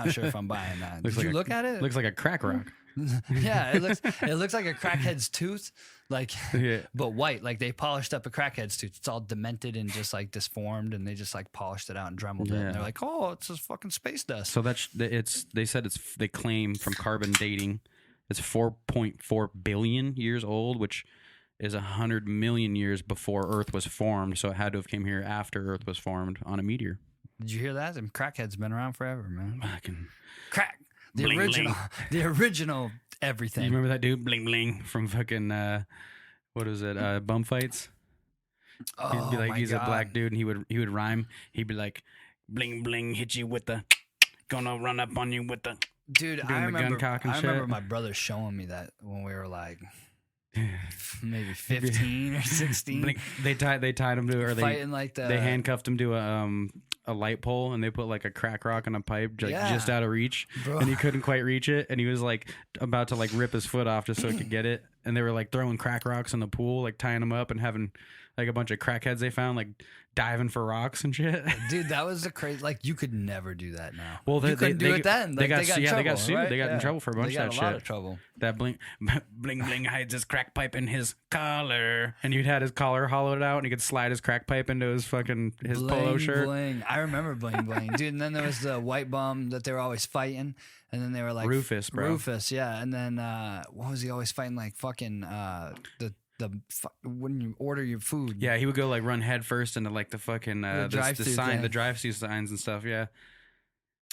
not sure if I'm buying that. Did like you look at it? Looks like a crack rock. Yeah, it looks like a crackhead's tooth, like, Yeah. but white. Like they polished up a crackhead's tooth. It's all demented and just like disformed, and they just like polished it out and dremeled it. Yeah. And they're like, oh, it's just fucking space dust. So they claim from carbon dating, it's 4.4 billion years old, which is 100 million years before Earth was formed. So it had to have came here after Earth was formed on a meteor. Did you hear that? Them crackheads been around forever, man. Fucking Crack. The Bling, original. bling. The original everything. You remember that dude, Bling Bling, from fucking what was it? Bum fights. He'd be like, he's a black dude, and he would rhyme. He'd be like, Bling Bling, hit you with the, gonna run up on you with the. Dude, doing I the remember. gun cock and I remember shit. my brother showing me that when we were like maybe 15 or 16. They tied him to, or fighting like they the. handcuffed him to a light pole, and they put like a crack rock on a pipe, like Yeah. just out of reach, Bro. and he couldn't quite reach it, and he was like about to like rip his foot off just so he could get it, and they were like throwing crack rocks in the pool, like tying them up and having like a bunch of crackheads they found like diving for rocks and shit. Dude, that was a crazy. Like you could never do that now. Well, you couldn't do it then. Like, they got in trouble, they got sued. right? They got in Yeah. trouble for a bunch They of got that a lot shit. of trouble. That Bling Bling hides his crack pipe in his collar, and you'd had his collar hollowed out, and he could slide his crack pipe into his fucking Bling, polo shirt. Bling. I remember Bling Bling, dude. And then there was the white bum that they were always fighting, and then they were like Rufus, bro. Rufus, yeah. And then what was he always fighting? Like fucking when you order your food. Yeah, he would go like run head first into like the fucking the drive-thru thing. drive-thru signs and stuff. Yeah,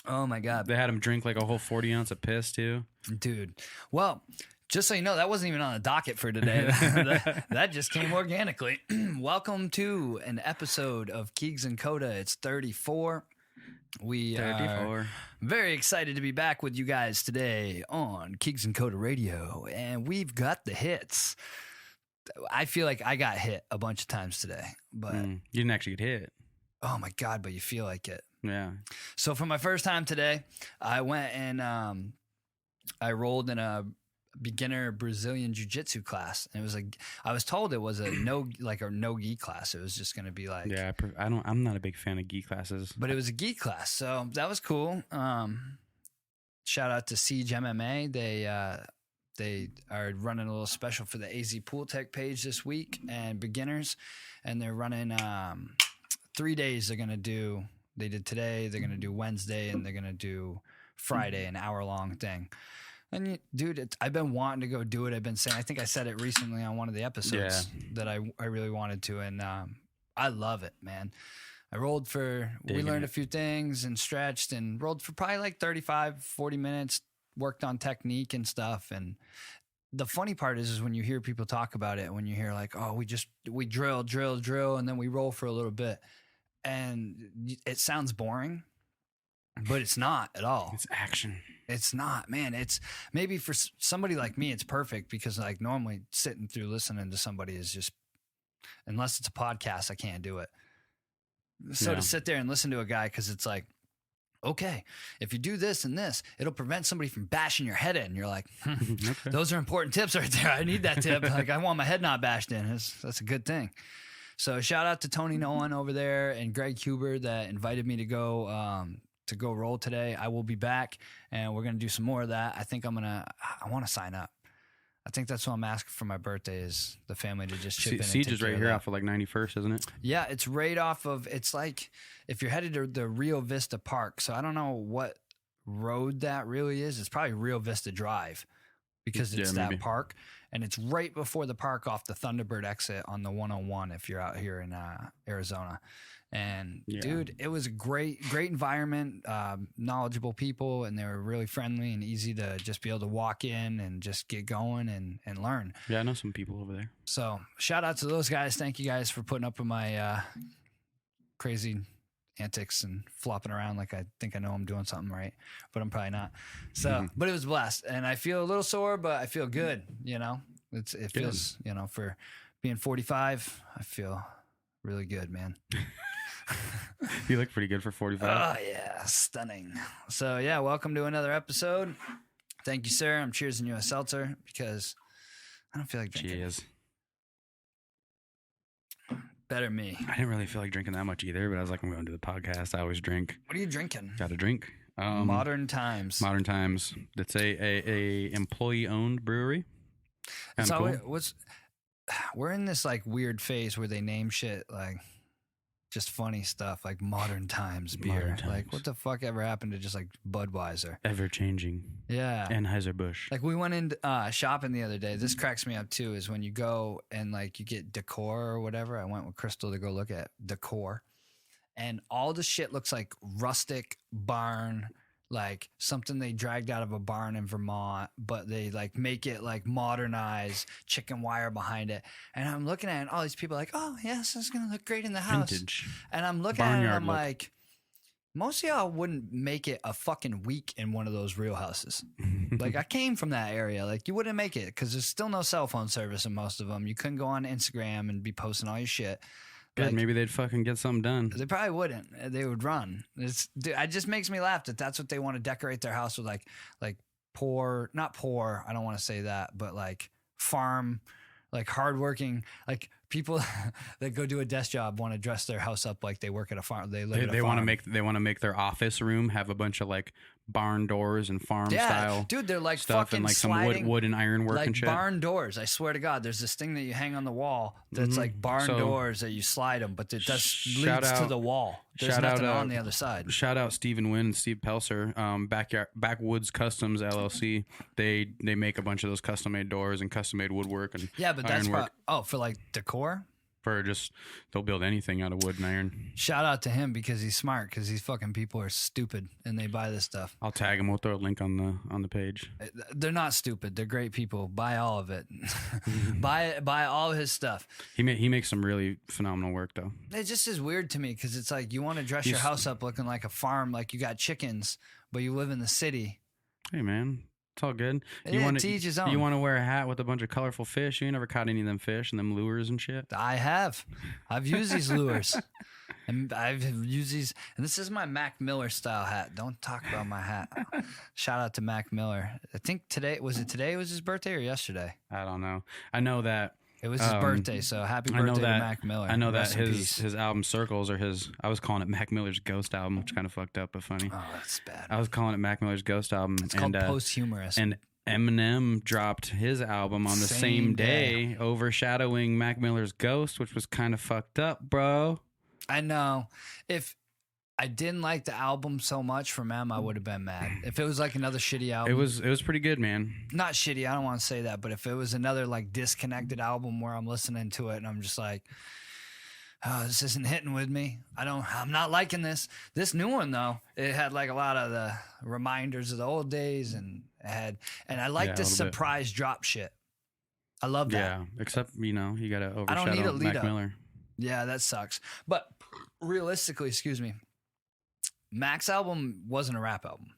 Oh my god, they had him drink like a whole 40 ounce of piss too. dude. Well, just so you know, that wasn't even on the docket for today. that just came organically. Welcome to an episode of Keegs Kota. It's 34. We are 34. very excited to be back with you guys today on Keegs Kota Radio, and we've got the hits. I feel like I got hit a bunch of times today, but You didn't actually get hit. oh my god, but you feel like it. Yeah. So for my first time today, I went and I rolled in a beginner Brazilian Jiu-Jitsu class, and it was like I was told it was a no gi class. It was just going to be like I'm not a big fan of gi classes. but it was a gi class, so that was cool. Shout out to Siege MMA. They are running a little special for the AZ Pool Tech page this week and beginners, and they're running 3 days. They did today, they're going to do Wednesday, and they're going to do Friday, an hour-long thing. And, dude, I've been wanting to go do it. I've been saying, I think I said it recently on one of the episodes that I really wanted to, and I love it, man. I rolled we learned a few things and stretched and rolled for probably like 35, 40 minutes, worked on technique and stuff. And the funny part is when you hear people talk about it, when you hear like, oh, we drill, and then we roll for a little bit. And it sounds boring, but it's not at all. It's action. It's not, man. It's maybe for somebody like me, it's perfect because like normally sitting through listening to somebody is just, unless it's a podcast, I can't do it. So to sit there and listen to a guy, because it's like, okay, if you do this and this, it'll prevent somebody from bashing your head in. You're like, Okay. those are important tips right there. I need that tip. Like, I want my head not bashed in. That's a good thing. So shout out to Tony Nolan over there and Greg Huber that invited me to go roll today. I will be back, and we're going to do some more of that. I think I want to sign up. I think that's what I'm asking for my birthday is the family to just chip in. Siege and is right here off of like 91st, isn't it? Yeah, it's right off of, it's like if you're headed to the Rio Vista Park. So I don't know what road that really is. It's probably Rio Vista Drive because it's that park. And it's right before the park off the Thunderbird exit on the 101 if you're out here in Arizona. And dude, it was a great environment, knowledgeable people, and they were really friendly and easy to just be able to walk in and just get going and learn. Yeah, I know some people over there. So shout out to those guys. Thank you guys for putting up with my crazy antics and flopping around like I think I know I'm doing something right, but I'm probably not. So, but it was blessed, and I feel a little sore, but I feel good. You know, it feels, you know, for being 45, I feel really good, man. You look pretty good for 45. Oh yeah, stunning. So yeah, welcome to another episode. Thank you, sir. I'm cheersing you a seltzer because I don't feel like drinking. Cheers. Better me. I didn't really feel like drinking that much either, but I was like, I'm going to the podcast. I always drink. What are you drinking? Got a drink. Modern Times. Modern Times. It's a employee-owned brewery. Kinda So cool. we're in this like weird phase where they name shit like just funny stuff like Modern Times beer. Modern Times. Like what the fuck ever happened to just like Budweiser? Ever-changing. Yeah. Anheuser-Busch. Like we went in shopping the other day. This cracks me up too. Is when you go and like you get decor or whatever. I went with Crystal to go look at decor, and all the shit looks like rustic barn, like something they dragged out of a barn in Vermont, but they like make it like modernized, chicken wire behind it. And I'm looking at it, and all these people are like, oh yes, it's gonna look great in the house. Vintage. And I'm looking at it, and Barnyard I'm look. like, most of y'all wouldn't make it a fucking week in one of those real houses. Like I came from that area. Like you wouldn't make it because there's still no cell phone service in most of them. You couldn't go on Instagram and be posting all your shit. Good. Like, Maybe they'd fucking get something done. they probably wouldn't. They would run. Dude, it just makes me laugh that that's what they want to decorate their house with, like poor, not poor. I don't want to say that, but like farm, like hardworking, like people that go do a desk job want to dress their house up like they work at a farm. They live at a They want farm. to make their office room have a bunch of like barn doors and farm style dude, they're like stuff fucking and like some sliding, wood and iron work like and shit. barn doors. I swear to God, there's this thing that you hang on the wall that's like barn So- doors that you slide them, but it just Shout leads to out- the wall. There's shout out, nothing on the other side. Shout out Stephen Wynn and Steve Pelser, Backwoods Customs LLC. They make a bunch of those custom made doors and custom made woodwork and Yeah, but that's ironwork for like decor. for just they'll build anything out of wood and iron. Shout out to him because he's smart. Because these fucking people are stupid and they buy this stuff. I'll tag him. We'll throw a link on the page. They're not stupid. They're great people. Buy all of it. buy all of his stuff. He makes some really phenomenal work though. It just is weird to me because it's like you want to dress your house up looking like a farm, like you got chickens, but you live in the city. Hey man, it's all good. Yeah, to each his own. You want to wear a hat with a bunch of colorful fish? You ain't never caught any of them fish and them lures and shit. I have. I've used these lures. And I've used these. And this is my Mac Miller style hat. Don't talk about my hat. Shout out to Mac Miller. I think today was his birthday or yesterday? I don't know. I know that It was his birthday, so happy birthday to Mac Miller. I know that Rest in peace. his album Circles or I was calling it Mac Miller's Ghost album, which kind of fucked up but funny. Oh, that's bad. I was calling it Mac Miller's Ghost album. It's called posthumous. And Eminem dropped his album on the same day, overshadowing Mac Miller's Ghost, which was kind of fucked up, bro. I know. If I didn't like the album so much from M, I would have been mad. If it was like another shitty album. It was pretty good, man. Not shitty, I don't want to say that, but if it was another like disconnected album where I'm listening to it and I'm just like, oh, this isn't hitting with me. I'm not liking this. This new one though, it had like a lot of the reminders of the old days and I like the surprise drop shit. I love that. Yeah, except you got to overshadow I don't need a lead Mac up. Miller. Yeah, that sucks. But realistically, excuse me, Mac's album wasn't a rap album.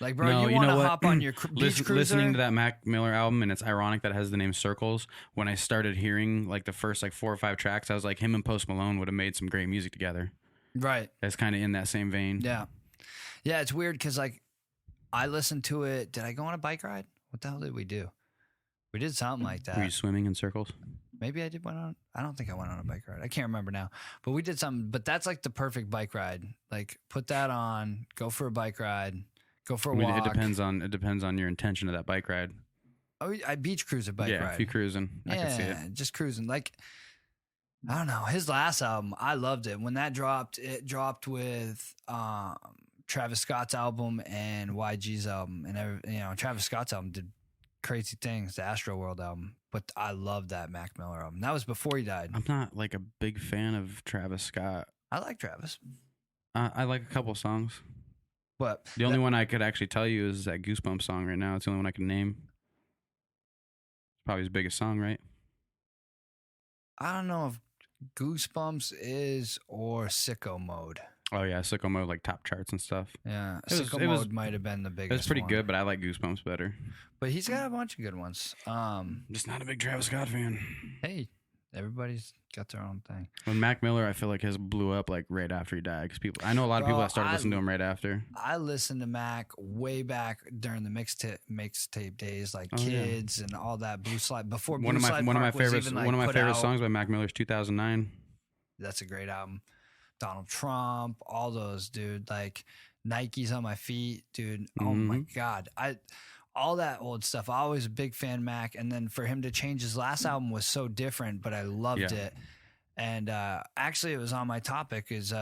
Like, bro, No, you you want know to what? hop on your beach cruiser? Listening to that Mac Miller album, and it's ironic that it has the name Circles. When I started hearing like the first like 4 or 5 tracks, I was like, him and Post Malone would have made some great music together. Right. That's kind of in that same vein. Yeah. Yeah, it's weird because like I listened to it. Did I go on a bike ride? What the hell did we do? We did something like that. Were you swimming in circles? Maybe I did went on. I don't think I went on a bike ride. I can't remember now. But we did something. But that's like the perfect bike ride. Like put that on, go for a bike ride, go for a walk. It depends on your intention of that bike ride. Oh, I beach cruise a bike ride. Yeah, if you're cruising, I can see it. Just cruising. Like I don't know. His last album, I loved it. When that dropped, it dropped with Travis Scott's album and YG's album, and Travis Scott's album did crazy things. The Astro World album, but I love that Mac Miller album. That was before he died. I'm not like a big fan of Travis Scott. I like Travis. I like a couple songs. But The only one I could actually tell you is that Goosebumps song right now. It's the only one I can name. Probably his biggest song, right? I don't know if Goosebumps is or Sicko Mode. Oh yeah, Sicko Mode, like top charts and stuff. Yeah, It was- Sicko it was- Mode might have been the biggest. It was pretty one. good, but I like Goosebumps better. But he's got a bunch of good ones. I'm just not a big Travis Scott fan. Hey, everybody's got their own thing. When Mac Miller, I feel like his blew up like right after he died. Because I know a lot of people that started listening to him right after. I listened to Mac way back during the mixtape days, like Oh, Kids and all that Blue Slide before One Blue of Slide my Park was favorite even, like, one of my put favorite out. songs by Mac Miller is 2009. That's a great album. Donald Trump, all those, dude. Like Nikes on my feet, dude. Oh my God. All that old stuff. I was a big fan, Mac. And then for him to change his last album was so different, but I loved it. And actually, it was on my topic is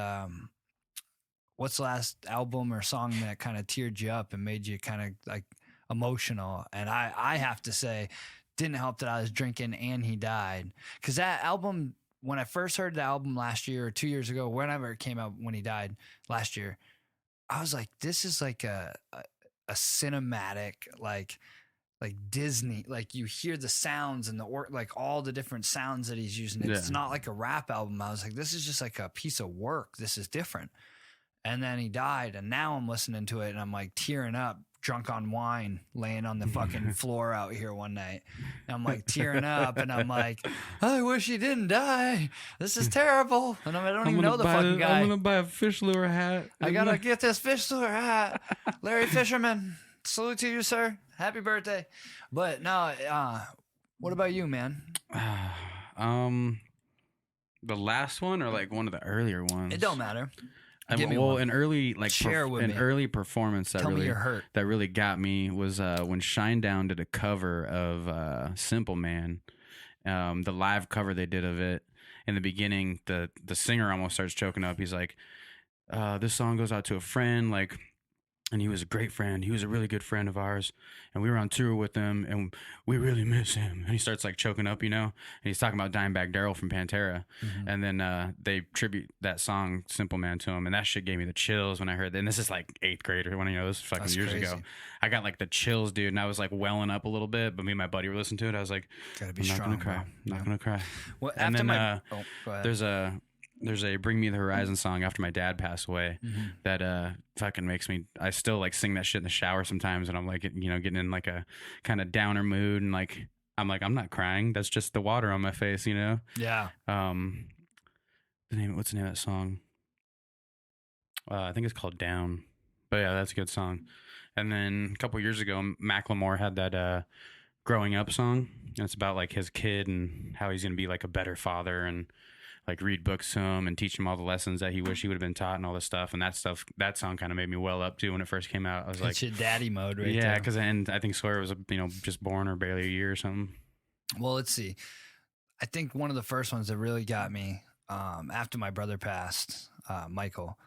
what's the last album or song that kind of teared you up and made you kind of like emotional? And I have to say, didn't help that I was drinking and he died. Because that album, when I first heard the album last year or 2 years ago, whenever it came out when he died last year, I was like, this is like a cinematic, like Disney, like you hear the sounds and like all the different sounds that he's using. It's not like a rap album. I was like, this is just like a piece of work. This is different. And then he died. And now I'm listening to it and I'm like tearing up, drunk on wine, laying on the fucking floor out here one night. And I'm like tearing up and I'm like, I wish he didn't die. This is terrible. And I don't even know the fucking guy. I'm going to buy a fish lure hat. I got to get this fish lure hat. Larry Fisherman, salute to you, sir. Happy birthday. But no, what about you, man? The last one or like one of the earlier ones? It don't matter. An early early performance that that really got me was when Shinedown did a cover of Simple Man. The live cover they did of it. In the beginning, the singer almost starts choking up. He's like, "This song goes out to a friend, like." And he was a great friend. He was a really good friend of ours. And we were on tour with him, and we really miss him. And he starts, like, choking up, you know? And he's talking about Dimebag Darrell from Pantera. Mm-hmm. And then they tribute that song, Simple Man, to him. And that shit gave me the chills when I heard that. And this is, like, 8th grade or when, you know, this was fucking years ago. I got, like, the chills, dude. And I was, like, welling up a little bit. But me and my buddy were listening to it. I was like, gotta be I'm strong, not going to cry. I'm not going to cry. Well, and after then go ahead. There's a Bring Me the Horizon song after my dad passed away that fucking makes me, I still like sing that shit in the shower sometimes, and I'm like, you know, getting in like a kind of downer mood, and like I'm not crying, that's just the water on my face, you know? Yeah. What's the name of that song? I think it's called Down. But yeah, that's a good song. And then a couple years ago, Macklemore had that Growing Up song. And it's about like his kid and how he's going to be like a better father and like read books to him and teach him all the lessons that he wished he would have been taught and all this stuff. And that song kind of made me well up too when it first came out. I was like, it's your daddy mode, right? Yeah, because I think Sawyer was, you know, just born or barely a year or something. Well, let's see. I think one of the first ones that really got me after my brother passed, Michael,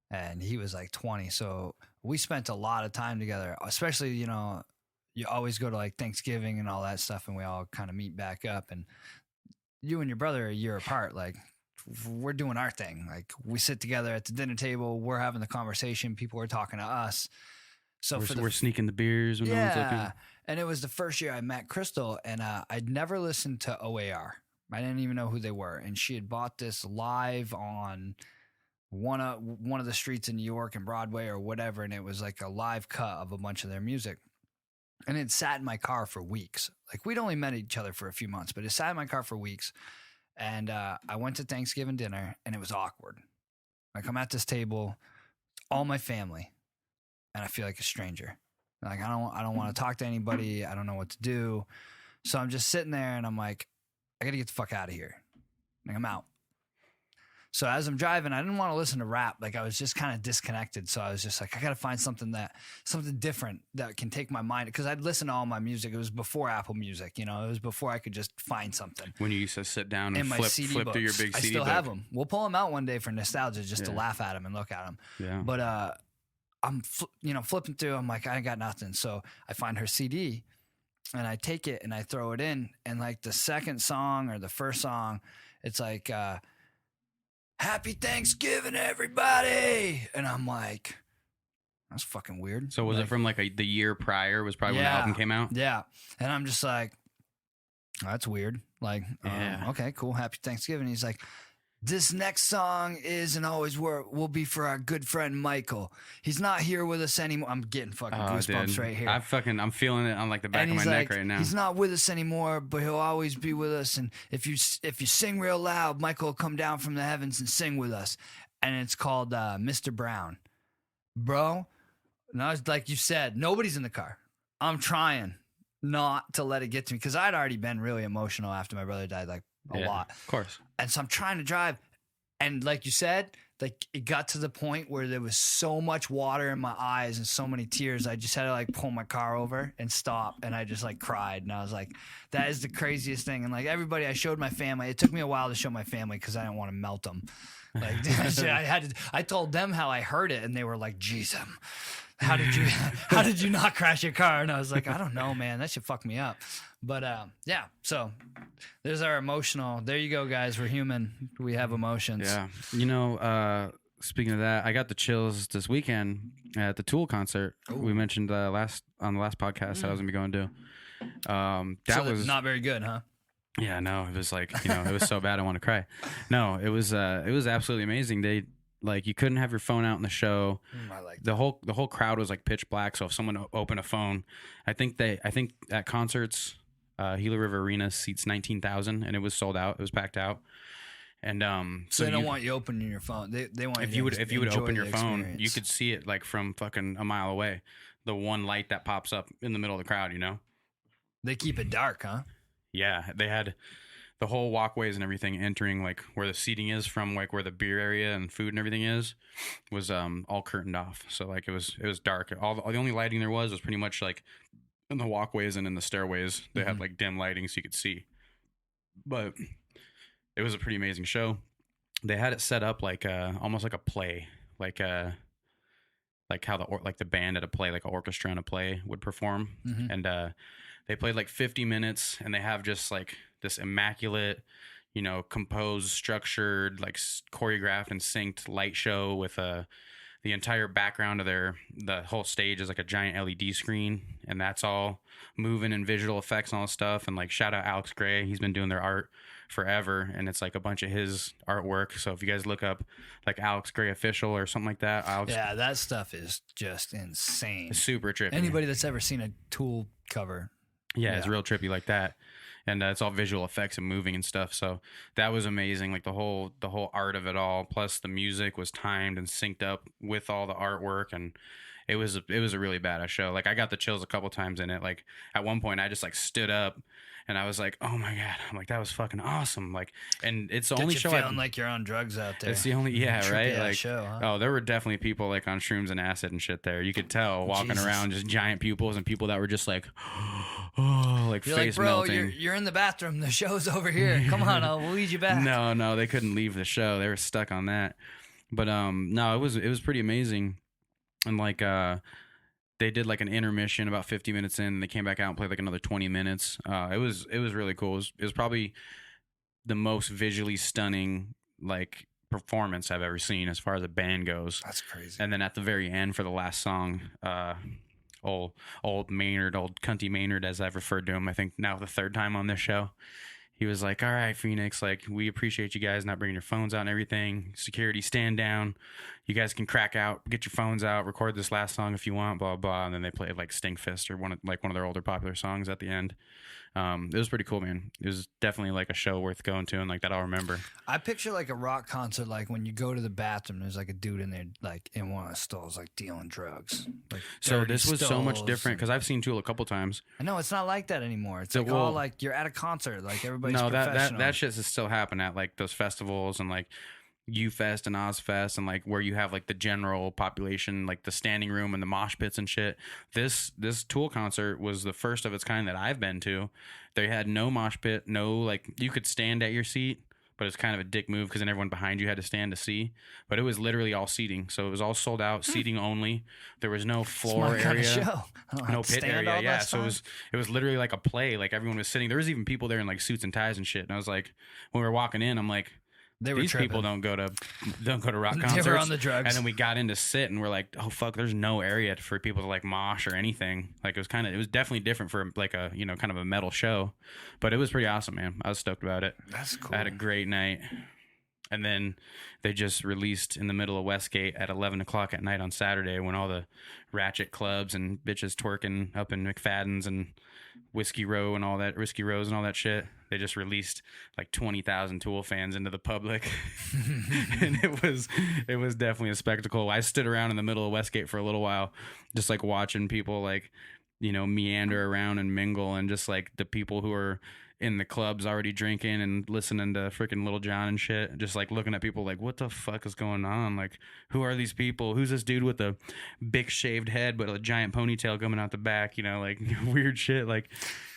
and he was like 20. So we spent a lot of time together, especially, you know, you always go to like Thanksgiving and all that stuff, and we all kind of meet back up. And you and your brother are a year apart. Like, we're doing our thing. Like, we sit together at the dinner table. We're having the conversation. People are talking to us. So we're sneaking the beers when no one's looking. And it was the first year I met Crystal, and I'd never listened to OAR. I didn't even know who they were. And she had bought this live on one of the streets in New York and Broadway or whatever, and it was like a live cut of a bunch of their music. And it sat in my car for weeks. Like, we'd only met each other for a few months, but it sat in my car for weeks. And I went to Thanksgiving dinner, and it was awkward. Like, I'm at this table, all my family, and I feel like a stranger. Like, I don't want to talk to anybody. I don't know what to do. So I'm just sitting there, and I'm like, I got to get the fuck out of here. Like, I'm out. So as I'm driving, I didn't want to listen to rap. Like, I was just kind of disconnected. So I was just like, I got to find something different that can take my mind. Because I'd listen to all my music. It was before Apple Music, you know. It was before I could just find something. When you used to sit down and flip through your big CD I still book. have them. We'll pull them out one day for nostalgia, just to laugh at them and look at them. Yeah. But I'm flipping through. I'm like, I ain't got nothing. So I find her CD, and I take it and I throw it in. And like the second song or the first song, it's like, Happy Thanksgiving, everybody. And I'm like, that's fucking weird. So was it from like the year prior was probably when the album came out? Yeah. And I'm just like, oh, that's weird. Like, okay, cool. Happy Thanksgiving. He's like, this next song is and always will be for our good friend Michael. He's not here with us anymore. I'm getting fucking goosebumps right here. I'm feeling it on like the back of my neck right now. He's not with us anymore, but he'll always be with us. And if you sing real loud, Michael will come down from the heavens and sing with us. And it's called Mr. Brown. Bro, no, like you said, nobody's in the car. I'm trying not to let it get to me because I'd already been really emotional after my brother died, like a lot. Of course. And so I'm trying to drive. And like you said, like it got to the point where there was so much water in my eyes and so many tears. I just had to like pull my car over and stop. And I just like cried. And I was like, that is the craziest thing. And like everybody, I showed my family. It took me a while to show my family because I didn't want to melt them. Like I told them how I heard it and they were like, geez, how did you not crash your car? And I was like, I don't know, man, that should fuck me up. But yeah, so there's our emotional. There you go, guys. We're human. We have emotions. Yeah. You know, speaking of that, I got the chills this weekend at the Tule concert. Ooh. We mentioned on the last podcast that I was gonna be going to. That was not very good, huh? Yeah, no, it was like, you know, it was so bad I want to cry. No, it was absolutely amazing. They like you couldn't have your phone out in the show. I like the whole crowd was like pitch black. So if someone opened a phone, I think at concerts, Gila River Arena seats 19,000 and it was sold out. It was packed out. And so they don't want you opening your phone. They want if you would open your phone, you could see it like from fucking a mile away. The one light that pops up in the middle of the crowd, you know. They keep it dark, huh? Yeah, they had the whole walkways and everything entering like where the seating is from, like where the beer area and food and everything was all curtained off. So like it was dark. The only lighting there was pretty much like in the walkways and in the stairways. They had like dim lighting so you could see. But it was a pretty amazing show. They had it set up like almost like a play, like how the band at a play, like an orchestra in a play would perform. And they played like 50 minutes and they have just like this immaculate, you know, composed, structured, like choreographed and synced light show with the entire background of the whole stage is like a giant LED screen, and that's all moving and visual effects and all this stuff. And like shout out Alex Gray, he's been doing their art forever, and it's like a bunch of his artwork. So if you guys look up like Alex Gray official or something like that, yeah, that stuff is just insane. It's super trippy. Anybody that's ever seen a Tool cover, yeah, it's real trippy like that. And it's all visual effects and moving and stuff. So that was amazing. Like the whole art of it all. Plus the music was timed and synced up with all the artwork, and it was a really badass show. Like I got the chills a couple times in it. Like at one point I just like stood up and I was like, oh my God. I'm like, that was fucking awesome. Like, and it's the only show feeling like you're on drugs out there. It's the only, right? Like, show, huh? Oh, there were definitely people like on shrooms and acid and shit there. You could tell walking around, just giant pupils and people that were just like, oh, like you're face like, bro, melting. You're in the bathroom. The show's over here. Come on, I'll lead you back. No, they couldn't leave the show. They were stuck on that. But no, it was pretty amazing. And like they did like an intermission about 50 minutes in, and they came back out and played like another 20 minutes. It was really cool. It was probably the most visually stunning like performance I've ever seen as far as a band goes. That's crazy. And then at the very end for the last song, old Maynard, old Cunty Maynard, as I've referred to him, I think now the third time on this show, he was like, all right, Phoenix, like, we appreciate you guys not bringing your phones out and everything. Security, stand down. You guys can crack out, get your phones out, record this last song if you want, blah, blah. And then they played like Stinkfist or one of their older popular songs at the end. It was pretty cool, man. It was definitely like a show worth going to, and like that I'll remember. I picture like a rock concert, like when you go to the bathroom, there's like a dude in there, like in one of the stalls, like dealing drugs. Like so this was so much different because I've seen Tule a couple times. I know it's not like that anymore. It's like all like you're at a concert, like everybody's professional. that shit is still happening at like those festivals and like U-Fest and Ozfest and like where you have like the general population, like the standing room and the mosh pits and shit. This Tule concert was the first of its kind that I've been to. They had no mosh pit, no like you could stand at your seat, but it's kind of a dick move because then everyone behind you had to stand to see. But it was literally all seating, so it was all sold out, seating only. There was no floor area, kind of show. No pit area. Yeah, so it was literally like a play. Like everyone was sitting. There was even people there in like suits and ties and shit. And I was like, when we were walking in, I'm like, these people don't go to rock concerts. They were on the drugs. And then we got in to sit and we're like, oh fuck, there's no area for people to like mosh or anything. Like it was definitely different for like a, you know, kind of a metal show, but it was pretty awesome, man. I was stoked about it. That's cool. I had a great night. And then they just released in the middle of Westgate at 11 o'clock at night on Saturday when all the ratchet clubs and bitches twerking up in McFadden's and Whiskey Row and all that, Risky Rose and all that shit. They just released like 20,000 Tule fans into the public. And it was definitely a spectacle. I stood around in the middle of Westgate for a little while, just like watching people like, you know, meander around and mingle, and just like the people who are in the clubs already drinking and listening to freaking Little John and shit, just like looking at people like, what the fuck is going on? Like, who are these people? Who's this dude with a big shaved head but a giant ponytail coming out the back? You know, like weird shit. Like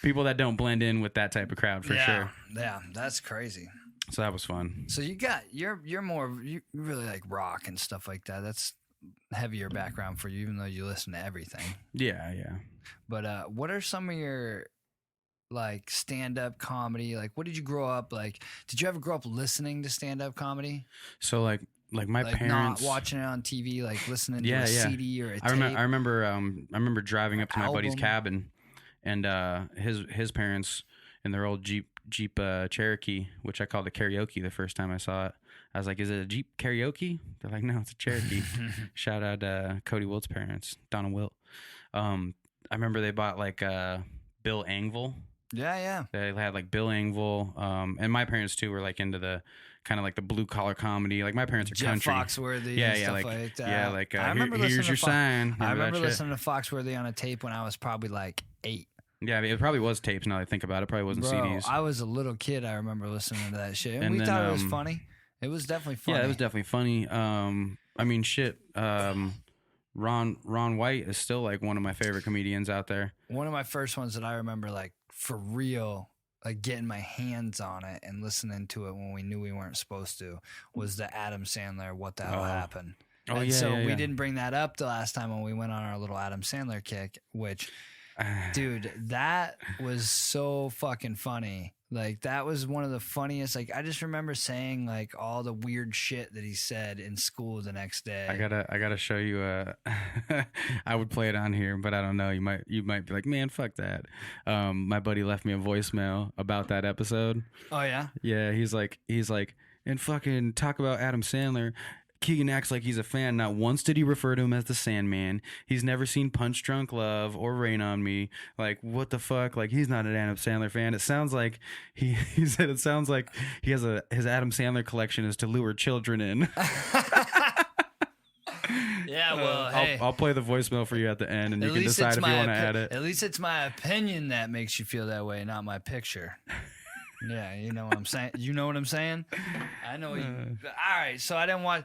people that don't blend in with that type of crowd for sure. Yeah, that's crazy. So that was fun. So you're you really like rock and stuff like that. That's heavier background for you, even though you listen to everything. Yeah. But what are some of your like stand-up comedy? Like, what did you grow up like? Did you ever grow up listening to stand-up comedy? So like my parents not watching it on TV, like listening to a CD or a tape. I remember driving up to my buddy's cabin, and his parents in their old Jeep Cherokee, which I called the karaoke the first time I saw it. I was like, "Is it a Jeep karaoke?" They're like, "No, it's a Cherokee." Shout out Cody Wilt's parents, Donna Wilt. I remember they bought like Bill Engvall. Yeah. They had like Bill Engvall, and my parents too were like into the kind of like the blue collar comedy. Like my parents are Jeff country. Foxworthy, and stuff like that. Yeah, like I remember here's your sign. I remember listening to Foxworthy on a tape when I was probably like 8. Yeah, it probably was tapes. Now that I think about it, probably wasn't CDs. I was a little kid. I remember listening to that shit, and we thought it was funny. It was definitely funny. Yeah, it was definitely funny. I mean, shit. Ron White is still like one of my favorite comedians out there. One of my first ones that I remember, like for real, like getting my hands on it and listening to it when we knew we weren't supposed to, was the Adam Sandler "What the Hell Happened." Oh, and yeah. So yeah. we didn't bring that up the last time when we went on our little Adam Sandler kick, which, dude, that was so fucking funny. Like, that was one of the funniest. Like, I just remember saying like all the weird shit that he said in school the next day. I gotta show you. I would play it on here, but I don't know. You might be like, man, fuck that. My buddy left me a voicemail about that episode. Oh yeah. Yeah, he's like, and fucking talk about Adam Sandler. Keegan acts like he's a fan. Not once did he refer to him as the Sandman. He's never seen Punch Drunk Love or Rain on Me. Like, what the fuck? Like, he's not an Adam Sandler fan. It sounds like he said it sounds like he has his Adam Sandler collection is to lure children in. Yeah, well, hey. I'll play the voicemail for you at the end, and you can decide if you want to add it. At least it's my opinion that makes you feel that way, not my picture. Yeah, you know what I'm saying. You know what I'm saying. I know. All right, so I didn't watch.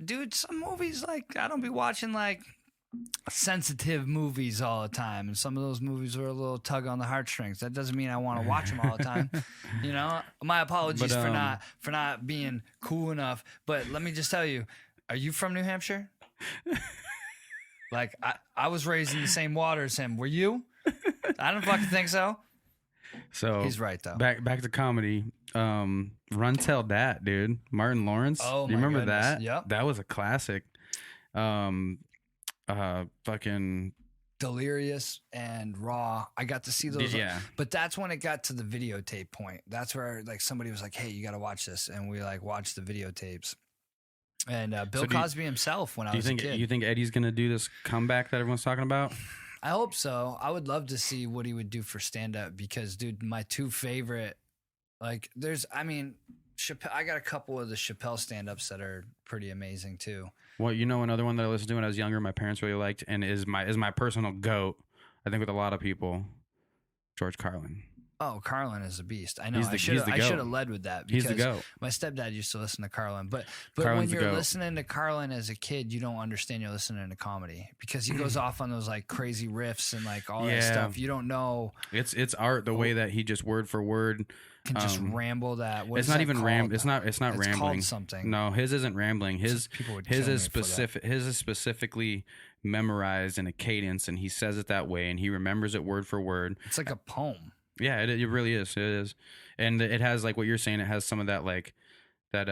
Dude, some movies like I don't be watching like sensitive movies all the time, and some of those movies were a little tug on the heartstrings. That doesn't mean I want to watch them all the time. You know, my apologies for not being cool enough. But let me just tell you, are you from New Hampshire? Like I was raised in the same water as him. Were you? I don't fucking think so. So he's right though. Back to comedy. Run Tell Dat, dude. Martin Lawrence. Oh, do you remember goodness. that? Yep. That was a classic. Fucking Delirious and Raw. I got to see those. Yeah. But that's when it got to the videotape point. That's where like somebody was like, "Hey, you got to watch this," and we like watched the videotapes. And Bill Cosby himself when I was a kid. You think Eddie's gonna do this comeback that everyone's talking about? I hope so. I would love to see what he would do for stand-up because, dude, my two favorite, like, Chappelle, I got a couple of the Chappelle stand-ups that are pretty amazing, too. Well, you know, another one that I listened to when I was younger, my parents really liked, and is my personal goat, I think with a lot of people, George Carlin. Oh, Carlin is a beast. I know. I He's should the have goat. led with that He's because the goat. my stepdad used to listen to Carlin. But Carlin's when the you're goat. listening to Carlin as a kid, you don't understand you're listening to comedy because he goes off on those like crazy riffs and like all that stuff. You don't know. It's art the way that he just word for word can just ramble that. What it's is not that even called? It's not rambling. Called something. No, his isn't rambling. His is specific. His is specifically memorized in a cadence, and he says it that way, and he remembers it word for word. It's like a poem. Yeah, it really is. It is, and it has like what you're saying. It has some of that like that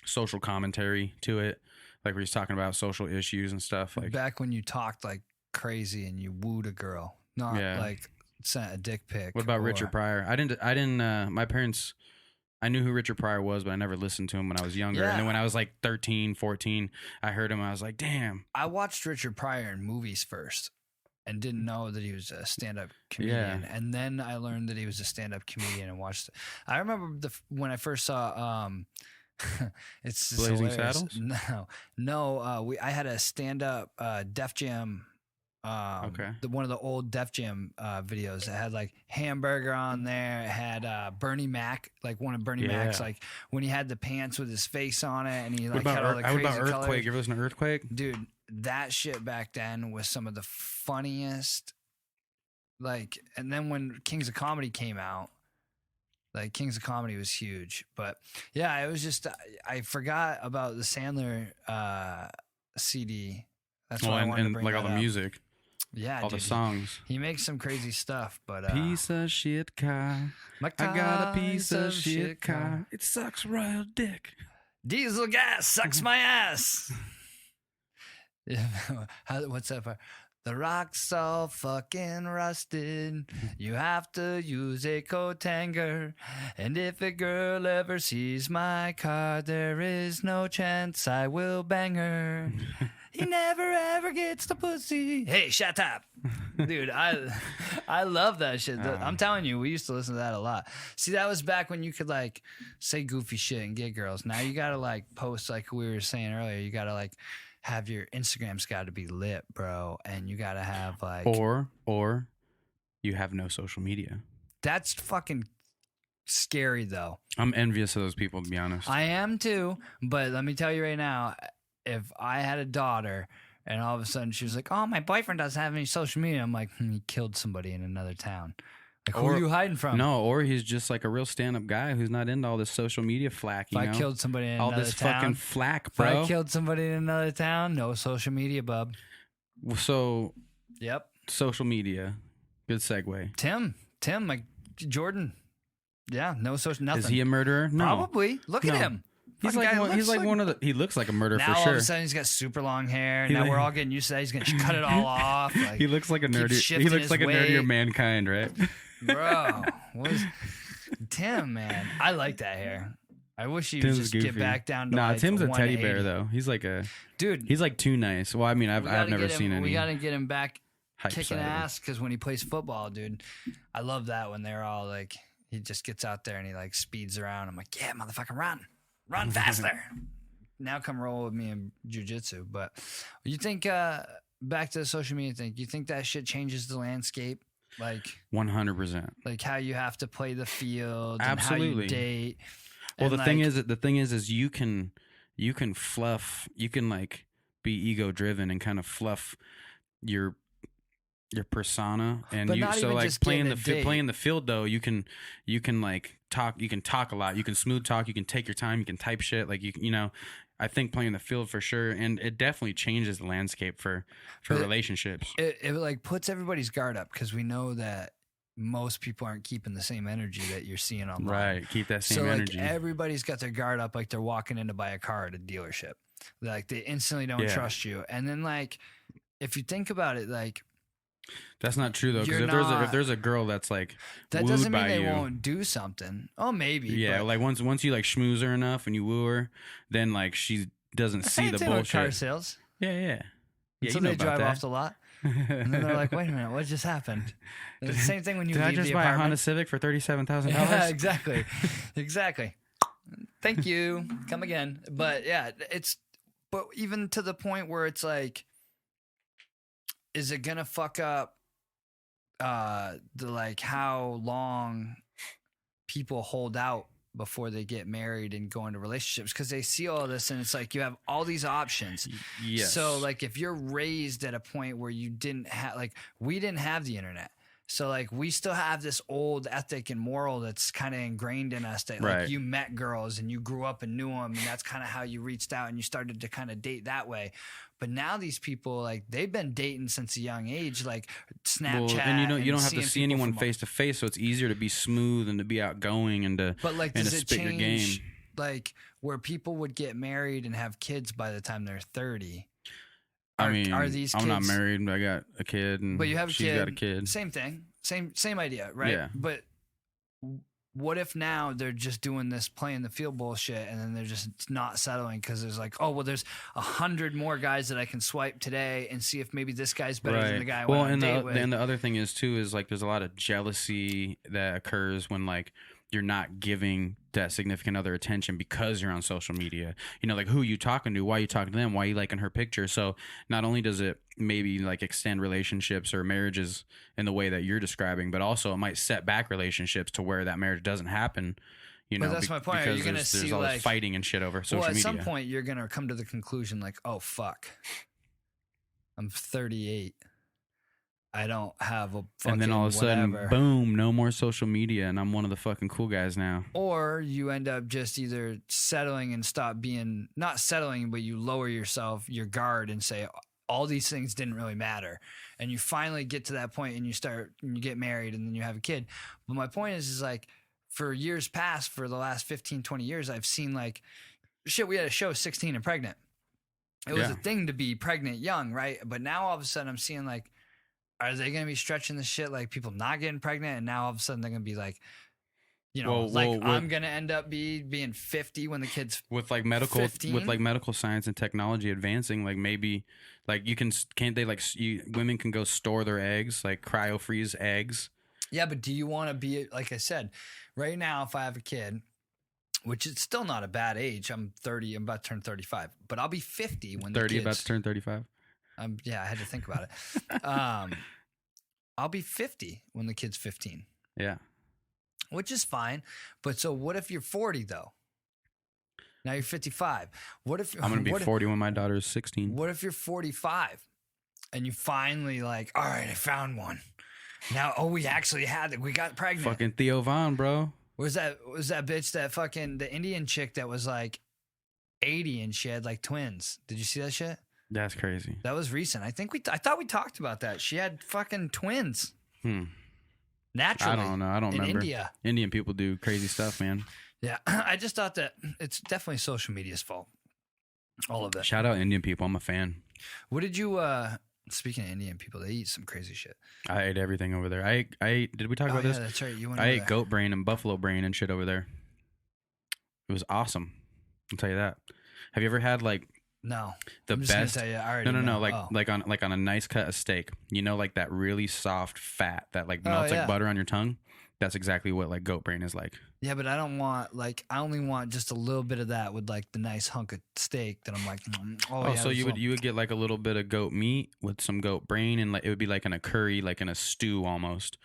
social commentary to it, like where he's talking about social issues and stuff. Like back when you talked like crazy and you wooed a girl, not like sent a dick pic. What about Richard Pryor? I didn't. My parents. I knew who Richard Pryor was, but I never listened to him when I was younger. Yeah. And then when I was like 13, 14, I heard him. I was like, damn. I watched Richard Pryor in movies first and didn't know that he was a stand-up comedian. Yeah. And then I learned that he was a stand-up comedian and watched it. I remember when I first saw it's Blazing hilarious. Saddles? No. I had a stand-up Def Jam one of the old Def Jam videos that had like Hamburger on there. It had Bernie Mac, like one of Bernie Mac's, like when he had the pants with his face on it, and he like had all the crazy Earthquake? colors. You ever listen to Earthquake? Dude, that shit back then was some of the funniest. Like, and then when Kings of Comedy came out, like Kings of Comedy was huge. But yeah, it was just I forgot about the Sandler CD. That's why I wanted to bring like that all the up. music. Yeah, all dude, the songs. He makes some crazy stuff, but piece of shit car. I got a piece of shit car. It sucks royal dick. Diesel gas sucks my ass. What's that part? The rock's all fucking rusted. You have to use a coat hanger. And if a girl ever sees my car, there is no chance I will bang her. He never ever gets the pussy. Hey, shut up. Dude, I love that shit. I'm telling you, we used to listen to that a lot. See, that was back when you could like say goofy shit and get girls. Now you gotta like post, like we were saying earlier, you gotta like have your Instagram's got to be lit, bro, and you got to have like or you have no social media. That's fucking scary though. I'm envious of those people, to be honest. I am too, but let me tell you right now, if I had a daughter and all of a sudden she was like, "Oh, my boyfriend doesn't have any social media," I'm like, he killed somebody in another town. Like, who are you hiding from? No, or he's just like a real stand-up guy who's not into all this social media flack. If I killed somebody in another town, all this fucking flack, bro. If I killed somebody in another town, no social media, bub. So, yep, social media. Good segue. Tim, like Jordan. Yeah, no social, nothing. Is he a murderer? No, probably. Look at him. He's like one of the. He looks like a murderer now for sure. All of a sudden he's got super long hair. Now we're all getting used to that. He's gonna cut it all off. Like, he looks like a nerdy. He looks like a nerdier mankind, right? Bro, Tim, man, I like that hair. I wish he would just get back down to like Tim's a teddy 180. bear though. He's like a dude. He's like too nice. Well, I mean, I've never seen any. We gotta get him back kicking side ass because when he plays football, dude, I love that when they're all like, he just gets out there and he like speeds around. I'm like, yeah, motherfucker, run faster. Now come roll with me in jiu-jitsu. But you think back to the social media thing? You think that shit changes the landscape? Like 100%. Like how you have to play the field, absolutely. And how you date. Well, the thing is you can fluff. You can like be ego driven and kind of fluff your persona, and you so like playing the field though. You can like talk. You can talk a lot. You can smooth talk. You can take your time. You can type shit. Like you know. I think playing the field for sure, and it definitely changes the landscape for relationships. It like puts everybody's guard up because we know that most people aren't keeping the same energy that you're seeing online. Right, keep that same energy. So like everybody's got their guard up like they're walking in to buy a car at a dealership. Like they instantly don't trust you. And then like if you think about it, like that's not true though, because if there's a girl that's like that wooed doesn't mean by they you, won't do something. Oh, maybe. Yeah, but like once you like schmooze her enough and you woo her, then like she doesn't see the bullshit. Car sales. Yeah. So they drive off the lot, and then they're like, "Wait a minute, what just happened?" It's the same thing when you did leave I just the buy apartment. a Honda Civic for $37,000? Yeah, exactly. Thank you. Come again. But yeah, but even to the point where it's like, is it gonna fuck up the like how long people hold out before they get married and go into relationships, because they see all this and it's like you have all these options. Yes. So like if you're raised at a point where you didn't have, like we didn't have the internet, so like we still have this old ethic and moral that's kind of ingrained in us that like you met girls and you grew up and knew them, and that's kind of how you reached out and you started to kind of date that way. But now these people, like they've been dating since a young age, like Snapchat. Well, and you don't have to see anyone face to face, so it's easier to be smooth and to be outgoing and to but like and does to it spit change, your game. like where people would get married and have kids by the time they're 30? I mean, are these kids, I'm not married, but I got a kid, and but you have a she's kid, got a kid. Same thing, same idea, right? Yeah. But what if now they're just doing this playing the field bullshit, and then they're just not settling because there's like, oh well, there's 100 more guys that I can swipe today and see if maybe this guy's better than the guy I went on a date with. And the other thing is too is like there's a lot of jealousy that occurs when like you're not giving that significant other attention because you're on social media. You know, like who you talking to, why you talking to them, why you liking her picture. So not only does it maybe like extend relationships or marriages in the way that you're describing, but also it might set back relationships to where that marriage doesn't happen. You know, but that's my point. Are you going to see there's all like this fighting and shit over social media. At some point, you're going to come to the conclusion like, oh, fuck. I'm 38. I don't have a fucking and then all of a sudden, whatever. Boom, no more social media, and I'm one of the fucking cool guys now. Or you end up just either settling and stop being, not settling, but you lower yourself, your guard, and say, all these things didn't really matter. And you finally get to that point and you get married and then you have a kid. But my point is like, for years past, for the last 15, 20 years, I've seen like, shit, we had a show 16 and pregnant. It was a thing to be pregnant young, right? But now all of a sudden I'm seeing like, are they going to be stretching the shit like people not getting pregnant? And now all of a sudden they're going to be like, you know, I'm going to end up being 50 when the kid's with like medical 15? With like medical science and technology advancing, like maybe like women can go store their eggs, like cryo freeze eggs. Yeah, but do you want to be, like I said, right now if I have a kid, which is still not a bad age, I'm 30, I'm about to turn 35, but I'll be 50 when the 30 kid's, about to turn 35. Yeah, I had to think about it. I'll be 50 when the kid's 15. Yeah. Which is fine. But so what if you're 40 though? Now you're 55. What if I'm going to be 40 when my daughter is 16. What if you're 45 and you finally like, all right, I found one. Now, we actually had it. We got pregnant. Fucking Theo Von, bro. Was that bitch that fucking the Indian chick that was like 80 and she had like twins? Did you see that shit? That's crazy. That was recent. I thought we talked about that. She had fucking twins. Naturally. I don't know. I don't remember. India. Indian people do crazy stuff, man. Yeah. I just thought that it's definitely social media's fault. All of that. Shout out Indian people. I'm a fan. What did you, speaking of Indian people, they eat some crazy shit. I ate everything over there. I ate, did we talk about this? Yeah, that's right. You went I over ate there. goat brain and buffalo brain and shit over there. It was awesome. I'll tell you that. Have you ever had like, no, the I'm just best. gonna tell you, I already No. know. Like on a nice cut of steak. You know, like that really soft fat that like melts like butter on your tongue. That's exactly what like goat brain is like. Yeah, but I don't want like I only want just a little bit of that with like the nice hunk of steak that I'm like. So you would get like a little bit of goat meat with some goat brain and like it would be like in a curry, like in a stew almost.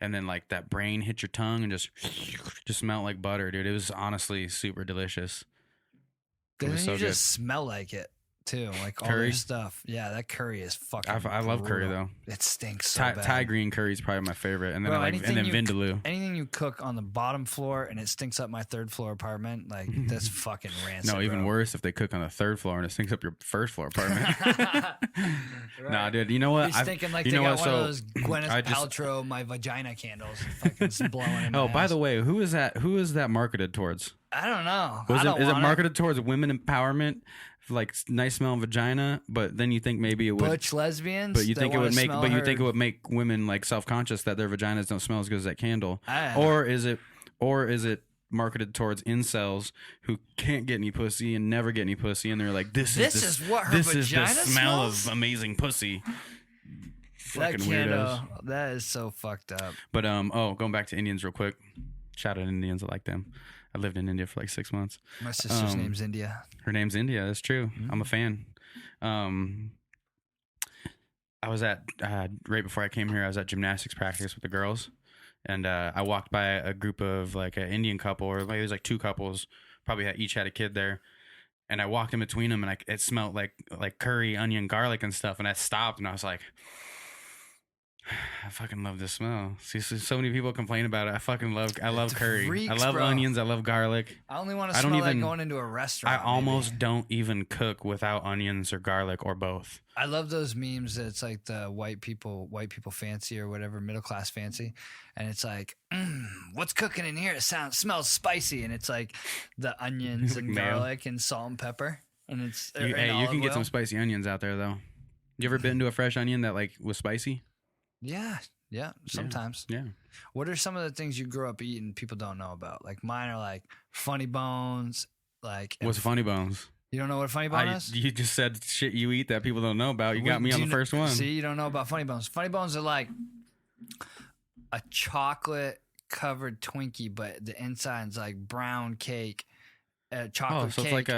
And then like that brain hit your tongue and just melt like butter, dude. It was honestly super delicious. Then so you good. just smell like it too, like all Curry? their stuff. Yeah, that curry is fucking. I love curry brutal. though. It stinks so Thai, bad. Thai green curry is probably my favorite, and then Bro, and then vindaloo. Anything you cook on the bottom floor and it stinks up my third floor apartment, like that's fucking rancid. No, even bro. worse if they cook on the third floor and it stinks up your first floor apartment. Right. Nah, dude. You know what? He's thinking like you they know got what? one of those Gwyneth I just- Paltrow my vagina candles fucking blowing in my Oh, by ass. the way, who is that? Who is that marketed towards? I don't know. Is it marketed towards women empowerment, like nice smelling vagina? But then you think maybe it would. Butch lesbians? But you that think it wanna would make. smell But you her- think it would make women like self conscious that their vaginas don't smell as good as that candle, I- or is it marketed towards incels who can't get any pussy and never get any pussy, and they're like, this is what her this is the vagina smell smells? of amazing pussy. that Fucking candle? weirdos. That is so fucked up. But going back to Indians real quick. Shout out Indians, I like them. I lived in India for like 6 months. My sister's name's India. Her name's India. That's true. Mm-hmm. I'm a fan. I was at right before I came here. I was at gymnastics practice with the girls, and I walked by a group of like an Indian couple, or maybe there's like two couples, probably each had a kid there. And I walked in between them, and it smelled like curry, onion, garlic, and stuff. And I stopped, and I was like, I fucking love this smell. See, so many people complain about it. I love curry. Freaks, I love bro. onions. I love garlic. I only want to I don't smell that even- going into a restaurant. I almost don't even cook without onions or garlic or both. I love those memes that it's like the white people fancy or whatever, middle class fancy, and it's like, what's cooking in here? It smells spicy, and it's like the onions and Mayo. garlic and salt and pepper, and it's You can get some spicy onions out there though. You ever bitten into a fresh onion that like was spicy? Yeah, sometimes. Yeah. What are some of the things you grew up eating people don't know about? Like mine are like funny bones. Like What's funny bones? you don't know what a funny bone is? You just said shit you eat that people don't know about. You got me Do on you the kn- first one. See, you don't know about funny bones. Funny bones are like a chocolate covered Twinkie, but the inside's like brown cake, chocolate so cake.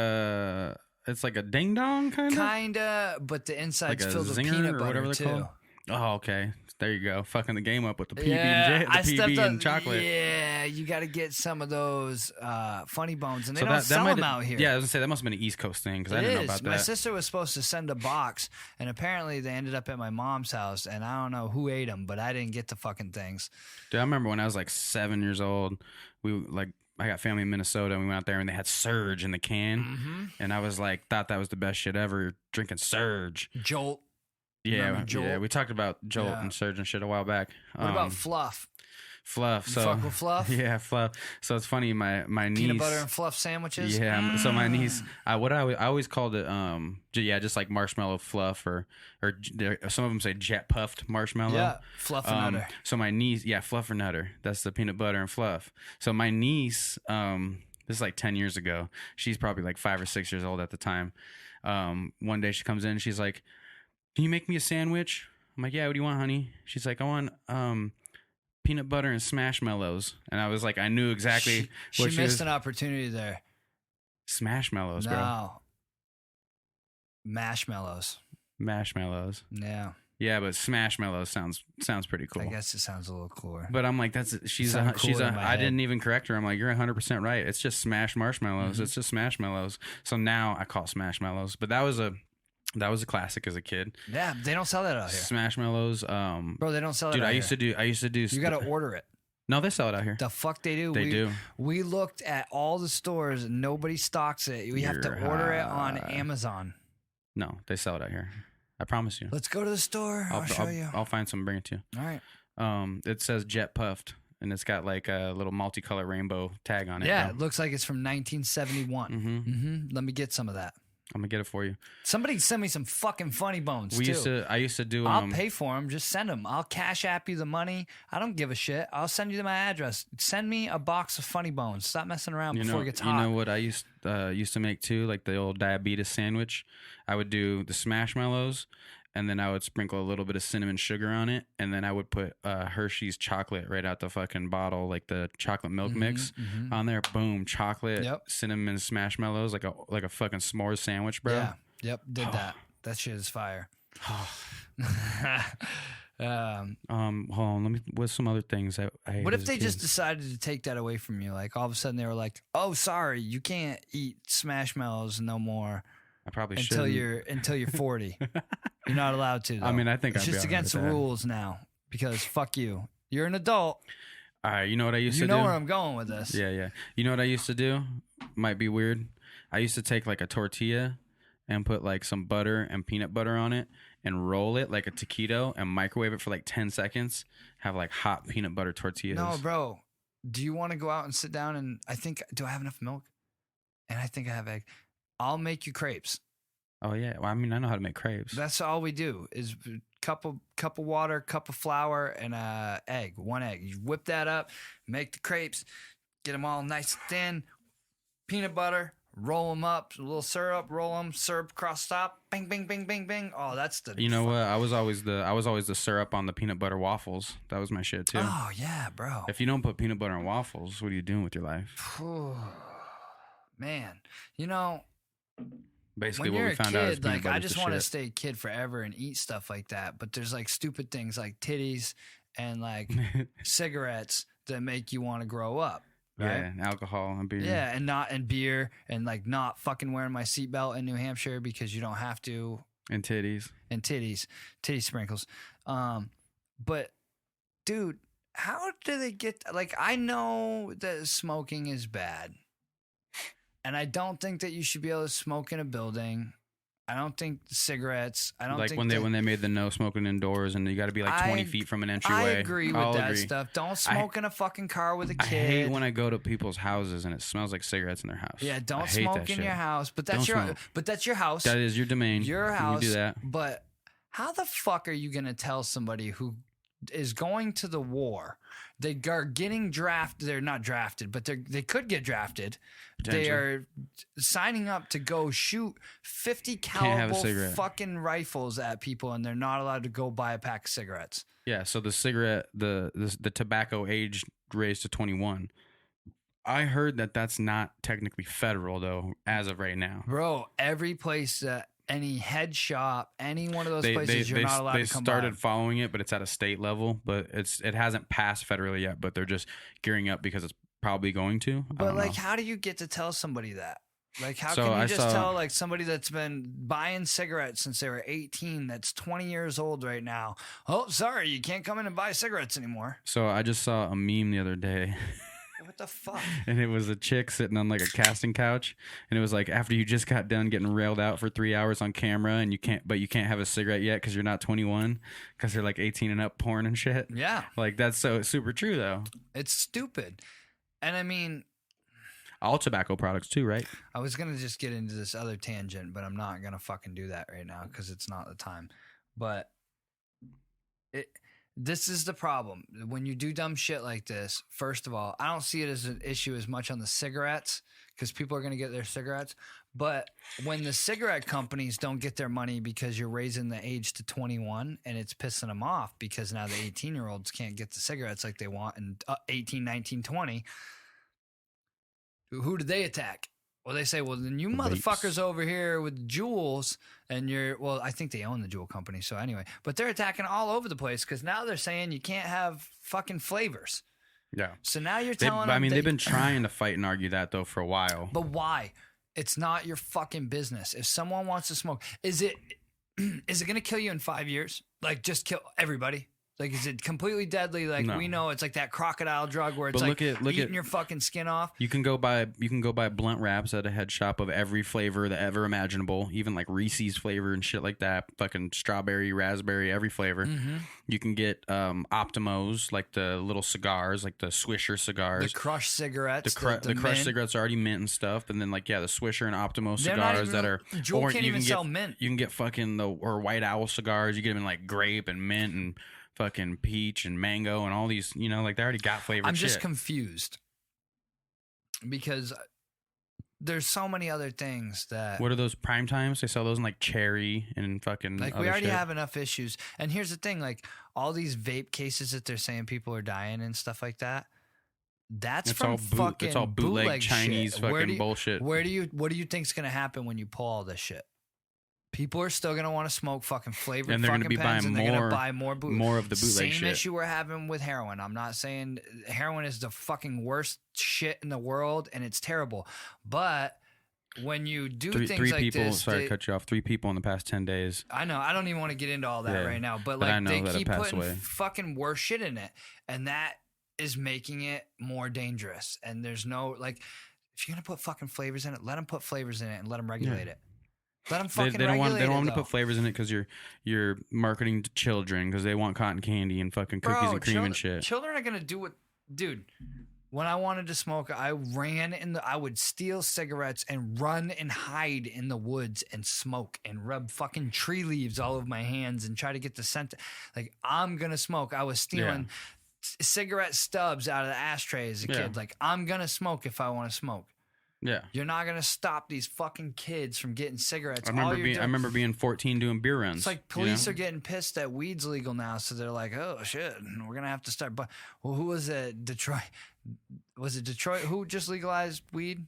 it's like a ding dong kind of. Kinda, but the inside's like filled with zinger peanut or butter whatever they're too. called. Oh, okay. There you go. Fucking the game up with the PB and chocolate. Yeah, you got to get some of those funny bones, and they don't sell them out here. Yeah, I was gonna say that must have been an East Coast thing because I didn't know about that. My sister was supposed to send a box, and apparently they ended up at my mom's house, and I don't know who ate them, but I didn't get the fucking things. Dude, I remember when I was like 7 years old, I got family in Minnesota, and we went out there, and they had Surge in the can, and I was like, thought that was the best shit ever, drinking Surge. Jolt. Yeah, yeah, we talked about Jolt and Surge and shit a while back. What about Fluff? Fluff. You fuck with Fluff? Yeah, Fluff. So it's funny, my niece. Peanut butter and Fluff sandwiches? Yeah, so my niece, I always called it, just like marshmallow fluff, or some of them say jet puffed marshmallow. Yeah, Fluffanutter. So my niece, Fluffanutter. That's the peanut butter and fluff. So my niece, this is like 10 years ago. She's probably like 5 or 6 years old at the time. One day she comes in, she's like, "Can you make me a sandwich?" I'm like, "Yeah, what do you want, honey?" She's like, "I want peanut butter and Smashmallows." And I was like, I knew exactly what she missed an opportunity there. Smashmallows, bro. No. Marshmallows. Marshmallows. Yeah. Yeah, but Smashmallows sounds pretty cool. I guess it sounds a little cooler. But I'm like, I didn't even correct her. I'm like, you're 100% right. It's just smashed marshmallows. It's just Smashmallows. So now I call it Smashmallows. But that was a classic as a kid. Yeah, they don't sell that out here. Smashmallows. Bro, they don't sell it dude, out I here. used to do. You got to order it. No, they sell it out here. The fuck they do. They do. We looked at all the stores and nobody stocks it. We have to order it on Amazon. No, they sell it out here. I promise you. Let's go to the store. I'll show you. I'll find some and bring it to you. All right. It says jet puffed, and it's got like a little multicolor rainbow tag on it. Yeah, bro. it looks like it's from 1971. Let me get some of that. I'm gonna get it for you. Somebody send me some fucking funny bones. I used to do. I'll pay for them. Just send them. I'll cash app you the money. I don't give a shit. I'll send you my address. Send me a box of funny bones. Stop messing around before it gets hot. You know what I used to make too, like the old diabetes sandwich. I would do the Smashmallows, and then I would sprinkle a little bit of cinnamon sugar on it, and then I would put Hershey's chocolate right out the fucking bottle, like the chocolate milk mix on there. Boom, chocolate, cinnamon Smashmallows, like a fucking s'mores sandwich, bro. Yeah, yep, did that. That shit is fire. Hold on, let me. What's some other things I ate what if as a they kid? just decided to take that away from you? Like all of a sudden they were like, "Oh, sorry, you can't eat Smashmallows no more." I probably until shouldn't. you're 40. You're not allowed to. Though. I mean, I think it's I'd just be all right against the with that. rules now because fuck you. You're an adult. All right, you know what I used to do? You know where I'm going with this. Yeah. You know what I used to do? Might be weird. I used to take like a tortilla and put like some butter and peanut butter on it and roll it like a taquito and microwave it for like 10 seconds. Have like hot peanut butter tortillas. No, bro. Do you want to go out and sit down and do I have enough milk? And I think I have egg. I'll make you crepes. Oh yeah. Well, I mean, I know how to make crepes. That's all we do is cup of water, cup of flour, and egg. One egg. You whip that up, make the crepes, get them all nice and thin. Peanut butter, roll them up, a little syrup, roll them, syrup across the top, bing, bing, bing, bing, bing. Oh, that's the. You know what? I was always the syrup on the peanut butter waffles. That was my shit too. Oh yeah, bro. If you don't put peanut butter on waffles, what are you doing with your life? Man, you know. Basically, when what we found out is peanut like butter's I just the want to shit. stay kid forever and eat stuff like that. But there's like stupid things like titties and like cigarettes that make you want to grow up. Right? Yeah, and alcohol and beer. Yeah, and beer and like not fucking wearing my seatbelt in New Hampshire because you don't have to. And titties. And titty sprinkles. But dude, how do they get like? I know that smoking is bad. And I don't think that you should be able to smoke in a building. I don't think cigarettes. I don't like think when they made the no smoking indoors and you got to be like 20 feet from an entryway. I agree with that stuff. Don't smoke in a fucking car with a kid. I hate when I go to people's houses and it smells like cigarettes in their house. Yeah, don't smoke in your house. But that's your house. That is your domain. Your house. You do that. But how the fuck are you gonna tell somebody who is going to the war. They are getting drafted. They're not drafted, but they could get drafted. They are signing up to go shoot 50 caliber fucking rifles at people, and they're not allowed to go buy a pack of cigarettes. Yeah, so the cigarette, the tobacco age raised to 21. I heard that's not technically federal, though, as of right now. Bro, every place that any head shop, any one of those places, you're not allowed to come by. They started following it, but it's at a state level. But it hasn't passed federally yet, but they're just gearing up because it's probably going to. But, like, how do you get to tell somebody that? Like, how can you just tell, like, somebody that's been buying cigarettes since they were 18 that's 20 years old right now, oh, sorry, you can't come in and buy cigarettes anymore? So I just saw a meme the other day. What the fuck? And it was a chick sitting on, like, a casting couch, and it was like, after you just got done getting railed out for 3 hours on camera, and you can't have a cigarette yet because you're not 21, because they're, like, 18 and up porn and shit. Yeah. Like, that's so super true, though. It's stupid. And, I mean... all tobacco products too, right? I was going to just get into this other tangent, but I'm not going to fucking do that right now because it's not the time. But this is the problem. When you do dumb shit like this, first of all, I don't see it as an issue as much on the cigarettes because people are going to get their cigarettes. But when the cigarette companies don't get their money because you're raising the age to 21 and it's pissing them off because now the 18-year-olds can't get the cigarettes like they want in 18, 19, 20, who do they attack? Well, they say, well, then you motherfuckers over here with Juuls and well, I think they own the Juul company. So anyway, but they're attacking all over the place because now they're saying you can't have fucking flavors. Yeah. So now you're telling them. I mean, they've been trying to fight and argue that, though, for a while. But why? It's not your fucking business. If someone wants to smoke, is it going to kill you in 5 years? Like, just kill everybody? Like, is it completely deadly? Like, no. We know it's like that crocodile drug where it's eating your fucking skin off. You can go buy blunt wraps at a head shop of every flavor that ever imaginable, even like Reese's flavor and shit like that. Fucking strawberry, raspberry, every flavor. Mm-hmm. You can get Optimos, like the little cigars, like the Swisher cigars. The Crush cigarettes. The Crush cigarettes are already mint and stuff. And then, like, the Swisher and Optimo cigars that are... Juul can't even sell mint. You can get fucking or White Owl cigars. You get them in, like, grape and mint and... fucking peach and mango and all these, like they already got flavored I'm shit. just confused because there's so many other things that... What are those prime times? They sell those in like cherry and fucking like we already have enough issues. And here's the thing, like all these vape cases that they're saying people are dying and stuff like that, it's all bootleg Chinese shit. Fucking bullshit. What do you think's going to happen when you pull all this shit? People are still going to want to smoke fucking flavored and they're fucking pens, and they're going to buy more of the bootleg shit. Same issue we're having with heroin. I'm not saying heroin is the fucking worst shit in the world, and it's terrible. But when you do things like this... Sorry to cut you off. 3 people in the past 10 days. I know. I don't even want to get into all that right now. But like they keep putting fucking worse shit in it, and that is making it more dangerous. And there's no... like, if you're going to put fucking flavors in it, let them put flavors in it and let them regulate it. Let them fucking they don't want them to put flavors in it because you're marketing to children because they want cotton candy and fucking cookies and cream and shit. Children are gonna do what, dude. When I wanted to smoke, I would steal cigarettes and run and hide in the woods and smoke and rub fucking tree leaves all over my hands and try to get the scent. Like, I'm gonna smoke. I was stealing cigarette stubs out of the ashtray as a kid. Like, I'm gonna smoke if I want to smoke. Yeah, you're not gonna stop these fucking kids from getting cigarettes. I remember being 14 doing beer runs. It's like police are getting pissed that weed's legal now, so they're like, "Oh shit, we're gonna have to start." But who was it? Detroit? Was it Detroit who just legalized weed?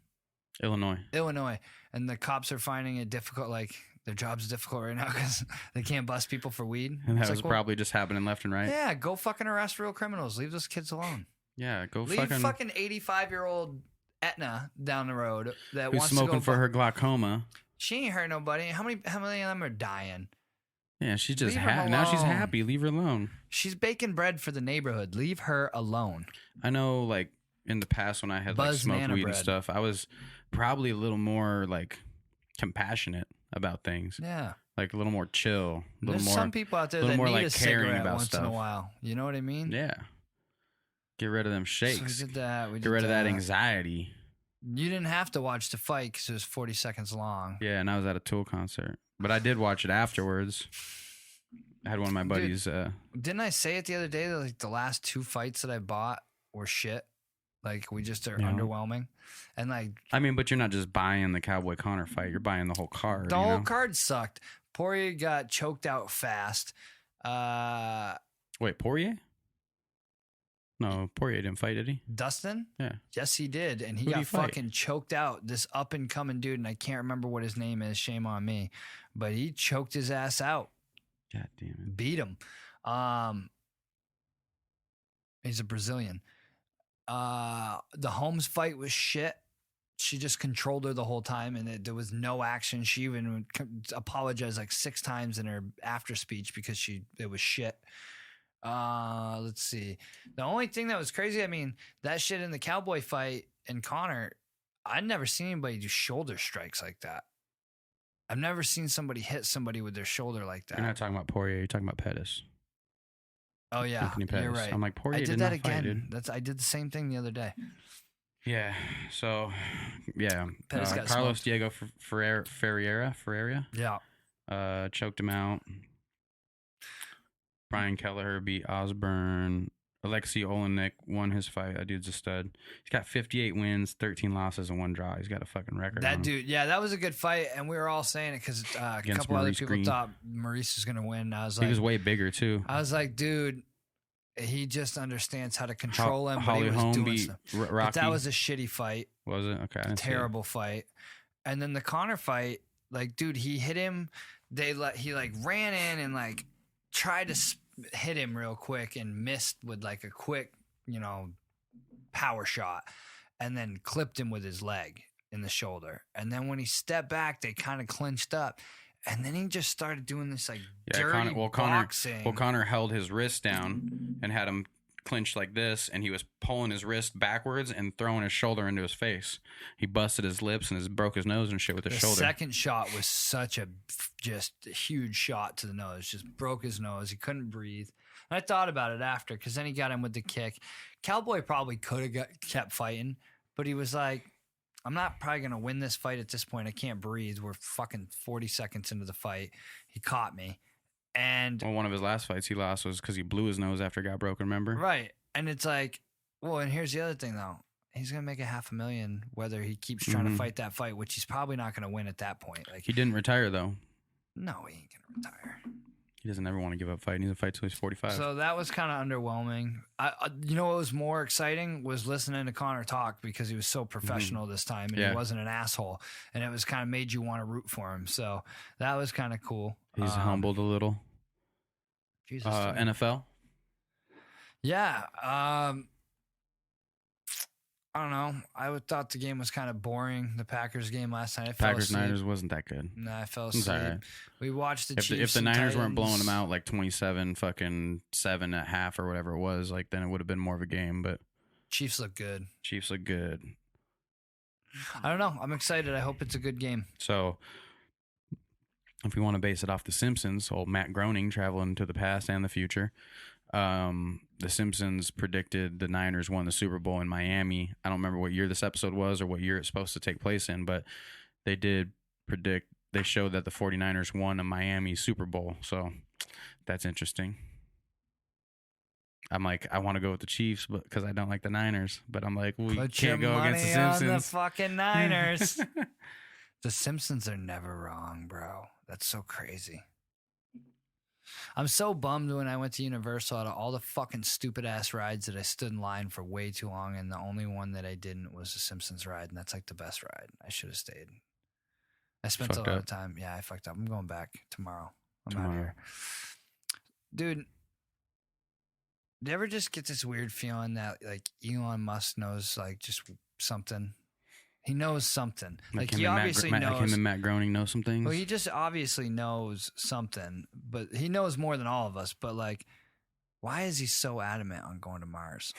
Illinois, and the cops are finding it difficult. Like their job's difficult right now because they can't bust people for weed. And that was probably just happening left and right. Yeah, go fucking arrest real criminals. Leave those kids alone. Yeah, leave fucking 85-year-old. Etna down the road that who's wants smoking to go for her glaucoma. She ain't hurt nobody. How many of them are dying? Yeah, she's just happy. Now she's happy. Leave her alone. She's baking bread for the neighborhood. Leave her alone. I know, like, in the past when I had like smoked weed and stuff, I was probably a little more like compassionate about things. Yeah. Like a little more chill. There's some people out there that need a cigarette once in a while. You know what I mean? Yeah. Get rid of them shakes. So we did that. Get rid of that anxiety. You didn't have to watch the fight because it was 40 seconds long. Yeah, and I was at a Tule concert. But I did watch it afterwards. I had one of my buddies. Didn't I say it the other day that like the last 2 fights that I bought were shit? Like we just are underwhelming, and like I mean, but you're not just buying the Cowboy Connor fight; you're buying the whole card. The whole card sucked. Poirier got choked out fast. Wait, Poirier? No, Poirier didn't fight, did he? Dustin? Yeah. Yes, he did, and he got fucking choked out. This up and coming dude, and I can't remember what his name is. Shame on me, but he choked his ass out. God damn it! Beat him. He's a Brazilian. The Holmes fight was shit. She just controlled her the whole time, and there was no action. She even apologized like 6 times in her after speech because it was shit. Let's see. The only thing that was crazy, I mean, that shit in the Cowboy fight and Connor, I'd never seen anybody do shoulder strikes like that. I've never seen somebody hit somebody with their shoulder like that. You're not talking about Poirier. You're talking about Pettis. Oh yeah, you're right. I'm like, Poirier I did that not fight, again. dude. I did the same thing the other day. Yeah. So, yeah. Pettis got Carlos smoked. Diego Ferreira. Yeah. Choked him out. Brian Kelleher beat Osborne. Alexey Olynyk won his fight. That dude's a stud. He's got 58 wins, 13 losses, and 1 draw. He's got a fucking record. That dude, yeah, that was a good fight, and we were all saying it because a couple other people thought Maurice was going to win. I was like, he was way bigger too. I was like, dude, he just understands how to control him. Holly but he was Holm doing beat stuff. Rocky. But that was a shitty fight. Was it? Okay, I didn't see it. Terrible fight. And then the Connor fight, like, dude, he hit him. He like ran in and like tried to hit him real quick and missed with like a quick, power shot, and then clipped him with his leg in the shoulder. And then when he stepped back, they kind of clinched up. And then he just started doing this like dirty boxing. Connor held his wrist down and had him clinch like this, and he was pulling his wrist backwards and throwing his shoulder into his face. He busted his lips and broke his nose and shit with his shoulder. The second shot was such a huge shot to the nose. Just broke his nose. He couldn't breathe. And I thought about it after because then he got him with the kick. Cowboy probably could have kept fighting, but he was like, I'm not probably going to win this fight at this point. I can't breathe. We're fucking 40 seconds into the fight. He caught me. And one of his last fights he lost was because he blew his nose after it got broken, remember? Right. And it's like, well, and here's the other thing, though. He's going to make $500,000 whether he keeps trying to fight that fight, which he's probably not going to win at that point. Like, he didn't retire, though. No, he ain't going to retire. He doesn't ever want to give up fighting. He's a fight till he's 45. So that was kind of underwhelming. You know what was more exciting was listening to Connor talk because he was so professional this time and he wasn't an asshole. And it was kind of made you want to root for him. So that was kind of cool. He's humbled a little. Jesus. NFL? Yeah. I don't know. I thought the game was kind of boring. The Packers game last night. Packers-Niners wasn't that good. No, I fell asleep. Right. We watched the Chiefs. If the Niners Titans. weren't blowing them out like 27-7 at half or whatever it was, like then it would have been more of a game. But Chiefs look good. I don't know. I'm excited. I hope it's a good game. So if we want to base it off The Simpsons, old Matt Groening traveling to the past and the future, The Simpsons predicted the Niners won the Super Bowl in Miami. I don't remember what year this episode was or what year it's supposed to take place in, but they did predict. They showed that the 49ers won a Miami Super Bowl. So that's interesting. I'm like, I want to go with the Chiefs because I don't like the Niners. But I'm like, well, you can't go against the Simpsons. On the fucking Niners. The Simpsons are never wrong, bro. That's so crazy. I'm so bummed when I went to Universal out of all the fucking stupid ass rides that I stood in line for way too long, and the only one that I didn't was the Simpsons ride, and that's like the best ride. I should have stayed. I spent a lot of time. Yeah, I fucked up. I'm going back tomorrow. I'm out here. Dude, do you ever just get this weird feeling that like Elon Musk knows like just something? He knows something. Like he obviously knows. Like him and Matt Groening know some things. Well, he just obviously knows something, but he knows more than all of us. But like, why is he so adamant on going to Mars?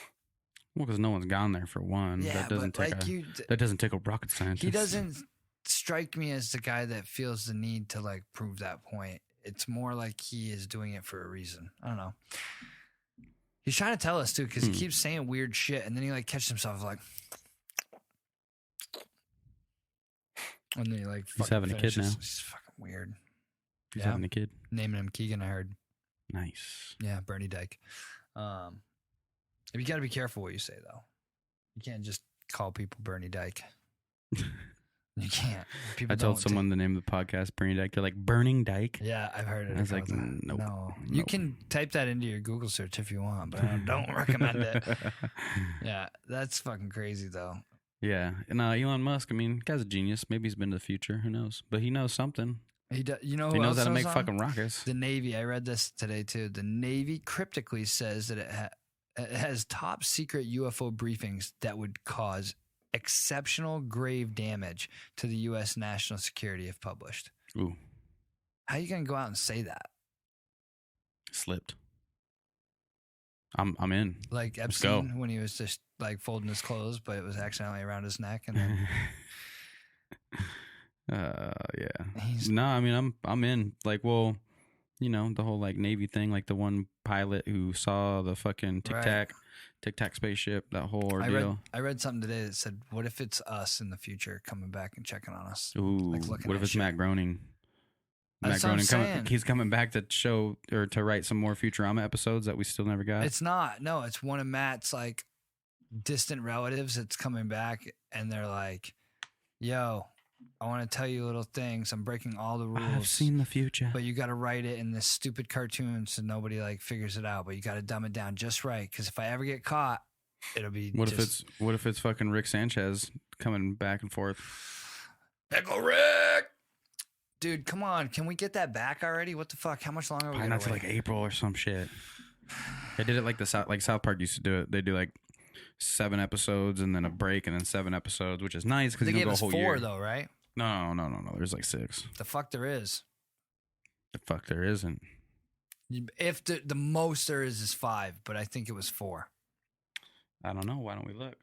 Well, because no one's gone there for one. Yeah, that doesn't but take that doesn't take a rocket scientist. He doesn't strike me as the guy that feels the need to like prove that point. It's more like he is doing it for a reason. I don't know. He's trying to tell us too, because he keeps saying weird shit, and then he like catches himself like. And then he like he's having a kid now. He's fucking weird. He's having a kid. Naming him Keegan, I heard. Nice. Yeah, Bernie Dyke. You got to be careful what you say, though. You can't just call people Bernie Dyke. You can't. People I told someone the name of the podcast, Bernie Dyke. They're like, Burning Dyke? Yeah, I've heard it. I was like, nope. No. You can type that into your Google search if you want, but I don't recommend it. Yeah, that's fucking crazy, though. Yeah. And Elon Musk, I mean, guy's a genius. Maybe he's been to the future. Who knows? But he knows something. He knows how to make fucking rockets. The Navy, I read this today, too. The Navy cryptically says that it has top secret UFO briefings that would cause exceptional grave damage to the U.S. national security if published. Ooh. How you going to go out and say that? Slipped. I'm in. Like Epstein when he was just like folding his clothes, but it was accidentally around his neck. And then... yeah. No, I mean, I'm in. Like, well, you know, the whole like Navy thing, like the one pilot who saw the fucking Tic Tac spaceship, that whole ordeal. I read something today that said, what if it's us in the future coming back and checking on us? Ooh, like what if it's Matt Groening? Matt Groening he's coming back to show or to write some more Futurama episodes that we still never got. It's not. No, it's one of Matt's like distant relatives that's coming back, and they're like, yo, I want to tell you little things. I'm breaking all the rules. I've seen the future. But you got to write it in this stupid cartoon so nobody like figures it out. But you got to dumb it down just right. Because if I ever get caught, it'll be What if it's fucking Rick Sanchez coming back and forth? Pickle Rick! Dude, come on. Can we get that back already? What the fuck? How much longer are we Probably not till like April or some shit. They did it like South Park used to do it. They do like 7 episodes and then a break and then 7 episodes, which is nice because you go a whole year. They gave us 4 though, right? No. There's like 6. The fuck there is. The fuck there isn't. If the most there is 5, but I think it was 4. I don't know. Why don't we look?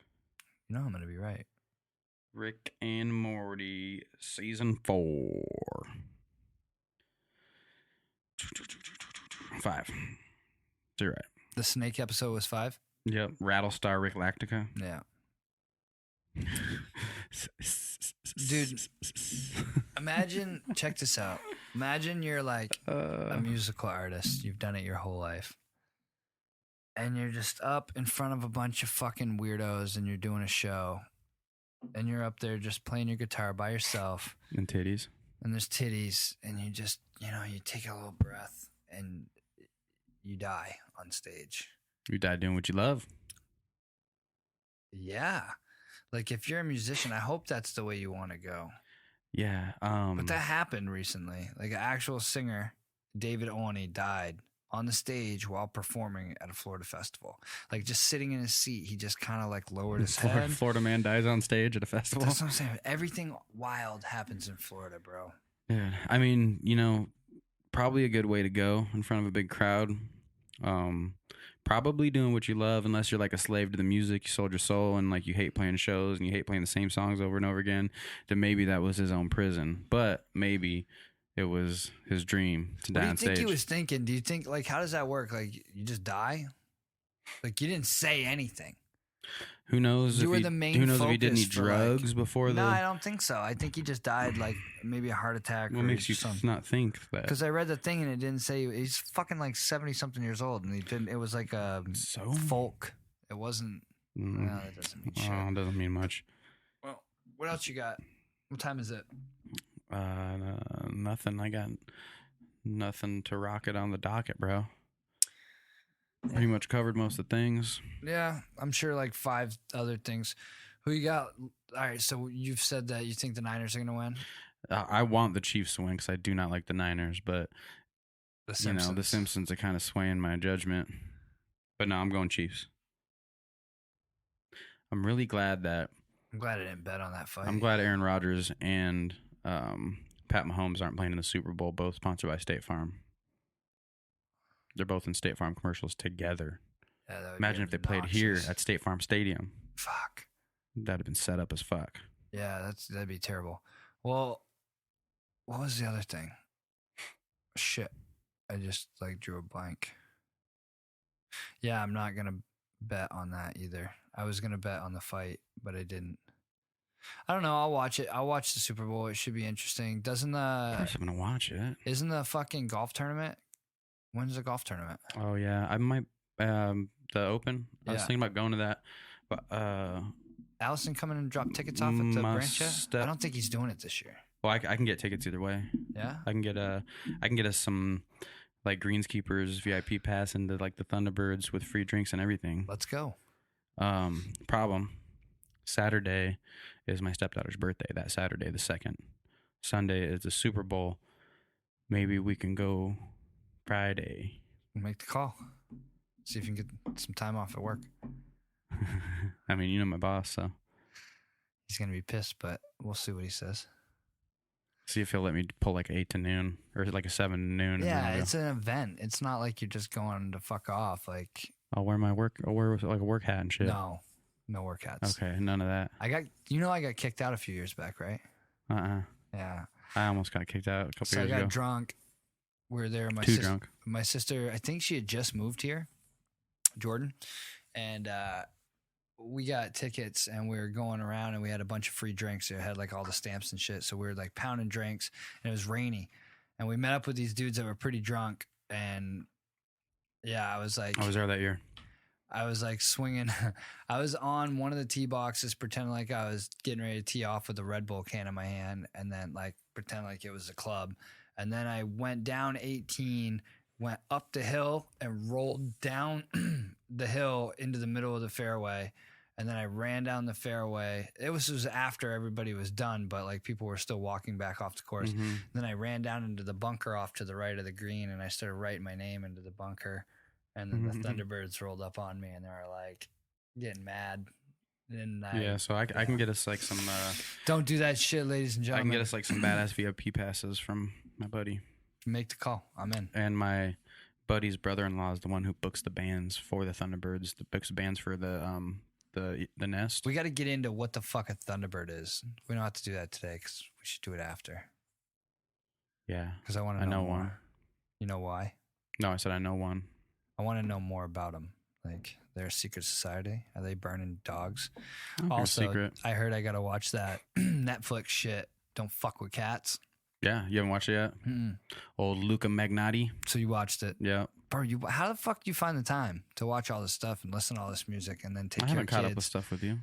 You know I'm gonna be right. Rick and Morty season 4. 5. You're right. The snake episode was 5. Yep. Rattlestar Rick Lactica. Yeah. Dude, imagine, check this out. Imagine you're like a musical artist. You've done it your whole life. And you're just up in front of a bunch of fucking weirdos and you're doing a show. And you're up there just playing your guitar by yourself. And titties. And there's titties. And you just, you take a little breath and you die on stage. You die doing what you love. Yeah. Like if you're a musician, I hope that's the way you want to go. Yeah. But that happened recently. Like an actual singer, David Owney, died on the stage while performing at a Florida festival. Like just sitting in his seat, he just kind of like lowered his head. Florida man dies on stage at a festival. That's what I'm saying. Everything wild happens in Florida, bro. Yeah. I mean, probably a good way to go in front of a big crowd. Probably doing what you love, unless you're like a slave to the music. You sold your soul and like you hate playing shows and you hate playing the same songs over and over again. Then maybe that was his own prison. But maybe it was his dream to die on stage. What do you think he was thinking? Do you think, like, how does that work? Like, you just die? Like, you didn't say anything. Who knows if he did any drugs before the... No, I don't think so. I think he just died, like, maybe a heart attack. What makes you not think that? Because I read the thing and it didn't say... He's fucking, like, 70-something years old, and it was like a folk. It wasn't... No, that doesn't mean shit. Oh, it doesn't mean much. Well, what else you got? What time is it? Nothing. I got nothing to rock it on the docket, bro. Pretty much covered most of the things. Yeah, I'm sure like 5 other things. Who you got? All right, so you've said that you think the Niners are going to win? I want the Chiefs to win because I do not like the Niners, but the Simpsons are kind of swaying my judgment. But no, I'm going Chiefs. I'm really glad that... I'm glad I didn't bet on that fight. I'm glad Aaron Rodgers and Pat Mahomes aren't playing in the Super Bowl, both sponsored by State Farm. They're both in State Farm commercials together. Yeah, imagine if they played here at State Farm Stadium. Fuck. That'd have been set up as fuck. Yeah, that'd be terrible. Well, what was the other thing? Shit. I just drew a blank. Yeah, I'm not going to bet on that either. I was going to bet on the fight, but I didn't. I don't know. I'll watch it. I'll watch the Super Bowl. It should be interesting. Of course I'm going to watch it. Isn't the fucking golf tournament When's the golf tournament? Oh yeah, I might the Open. I was thinking about going to that, but Allison coming and drop tickets off at the branch yet? I don't think he's doing it this year. Well, I can get tickets either way. Yeah, I can get us some like Greenskeepers VIP pass into like the Thunderbirds with free drinks and everything. Let's go. Problem. Saturday is my stepdaughter's birthday. That Saturday, the 2nd. Sunday is the Super Bowl. Maybe we can go Friday. Make the call. See if you can get some time off at work. I mean, you know my boss, so. He's going to be pissed, but we'll see what he says. See if he'll let me pull like 8 to noon or like a 7 to noon. Yeah, it's an event. It's not like you're just going to fuck off. Like I'll wear like a work hat and shit. No work hats. Okay, none of that. I got kicked out a few years back, right? Yeah. I almost got kicked out a couple years ago. I got drunk. We were there. Drunk. My sister, I think she had just moved here, Jordan, and we got tickets and we were going around and we had a bunch of free drinks. It had like all the stamps and shit. So we were like pounding drinks and it was rainy. And we met up with these dudes that were pretty drunk. And yeah, I was there that year. I was like swinging. I was on one of the tee boxes, pretending like I was getting ready to tee off with a Red Bull can in my hand and then like pretend like it was a club. And then I went down 18, went up the hill and rolled down the hill into the middle of the fairway. And then I ran down the fairway. It was after everybody was done, but like people were still walking back off the course. Mm-hmm. Then I ran down into the bunker off to the right of the green and I started writing my name into the bunker. And then the Thunderbirds rolled up on me and they were like getting mad. And so I can get us like some. Don't do that shit, ladies and gentlemen. I can get us like some badass VIP passes from my buddy. Make the call. I'm in. And my buddy's brother-in-law is the one who books the bands for the Thunderbirds. The books bands for the Nest. We got to get into what the fuck a Thunderbird is. We don't have to do that today because we should do it after. Yeah, because I want to know more. One. You know why? No, I said I know one. I want to know more about them. Like their secret society. Are they burning dogs? Also, secret. I heard I got to watch that Netflix shit. Don't fuck with cats. Yeah, you haven't watched it yet? Mm-mm. Old Luca Magnotti. So you watched it? Yeah. Bro, how the fuck do you find the time to watch all this stuff and listen to all this music and then take care of kids? I haven't caught up with stuff with you.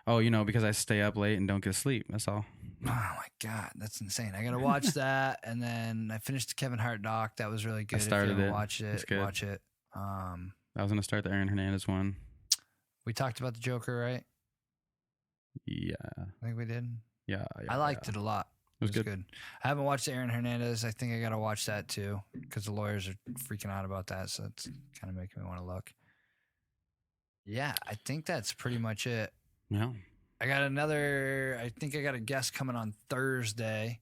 Oh, because I stay up late and don't get sleep. That's all. Oh, my God. That's insane. I got to watch that. And then I finished the Kevin Hart doc. That was really good. I started if you it. Watch it. Watch it. I was going to start the Aaron Hernandez one. We talked about the Joker, right? Yeah. I think we did. Yeah. I liked it a lot. It was good. I haven't watched Aaron Hernandez. I think I got to watch that too because the lawyers are freaking out about that. So it's kind of making me want to look. Yeah, I think that's pretty much it. Yeah. I think I got a guest coming on Thursday.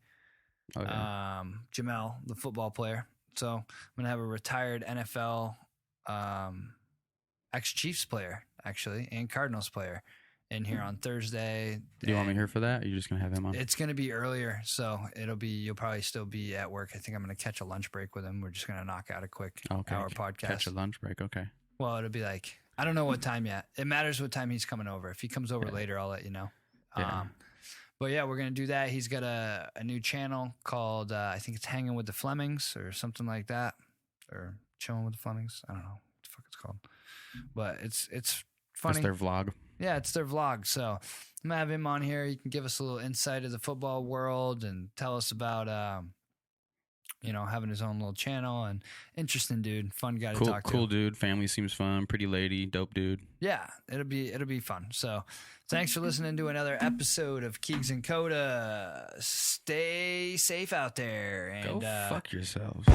Okay. Jamel, the football player. So I'm going to have a retired NFL ex-Chiefs player, actually, and Cardinals player in here on Thursday. Do you want me here for that? Or are you just going to have him on? It's going to be earlier, so you'll probably still be at work. I think I'm going to catch a lunch break with him. We're just going to knock out a quick hour podcast. Catch a lunch break, okay. Well, it'll be like, I don't know what time yet. It matters what time he's coming over. If he comes over later, I'll let you know. Yeah. But yeah, we're going to do that. He's got a new channel called, I think it's Hanging with the Flemings or something like that. Or Chilling with the Flemings. I don't know what the fuck it's called. But it's funny. It's their vlog. Yeah, it's their vlog. So I'm going to have him on here. He can give us a little insight of the football world and tell us about, having his own little channel. And interesting dude. Fun guy to talk to. Cool dude. Family seems fun. Pretty lady. Dope dude. Yeah, it'll be fun. So thanks for listening to another episode of Keegs and Kota. Stay safe out there. And go fuck yourselves.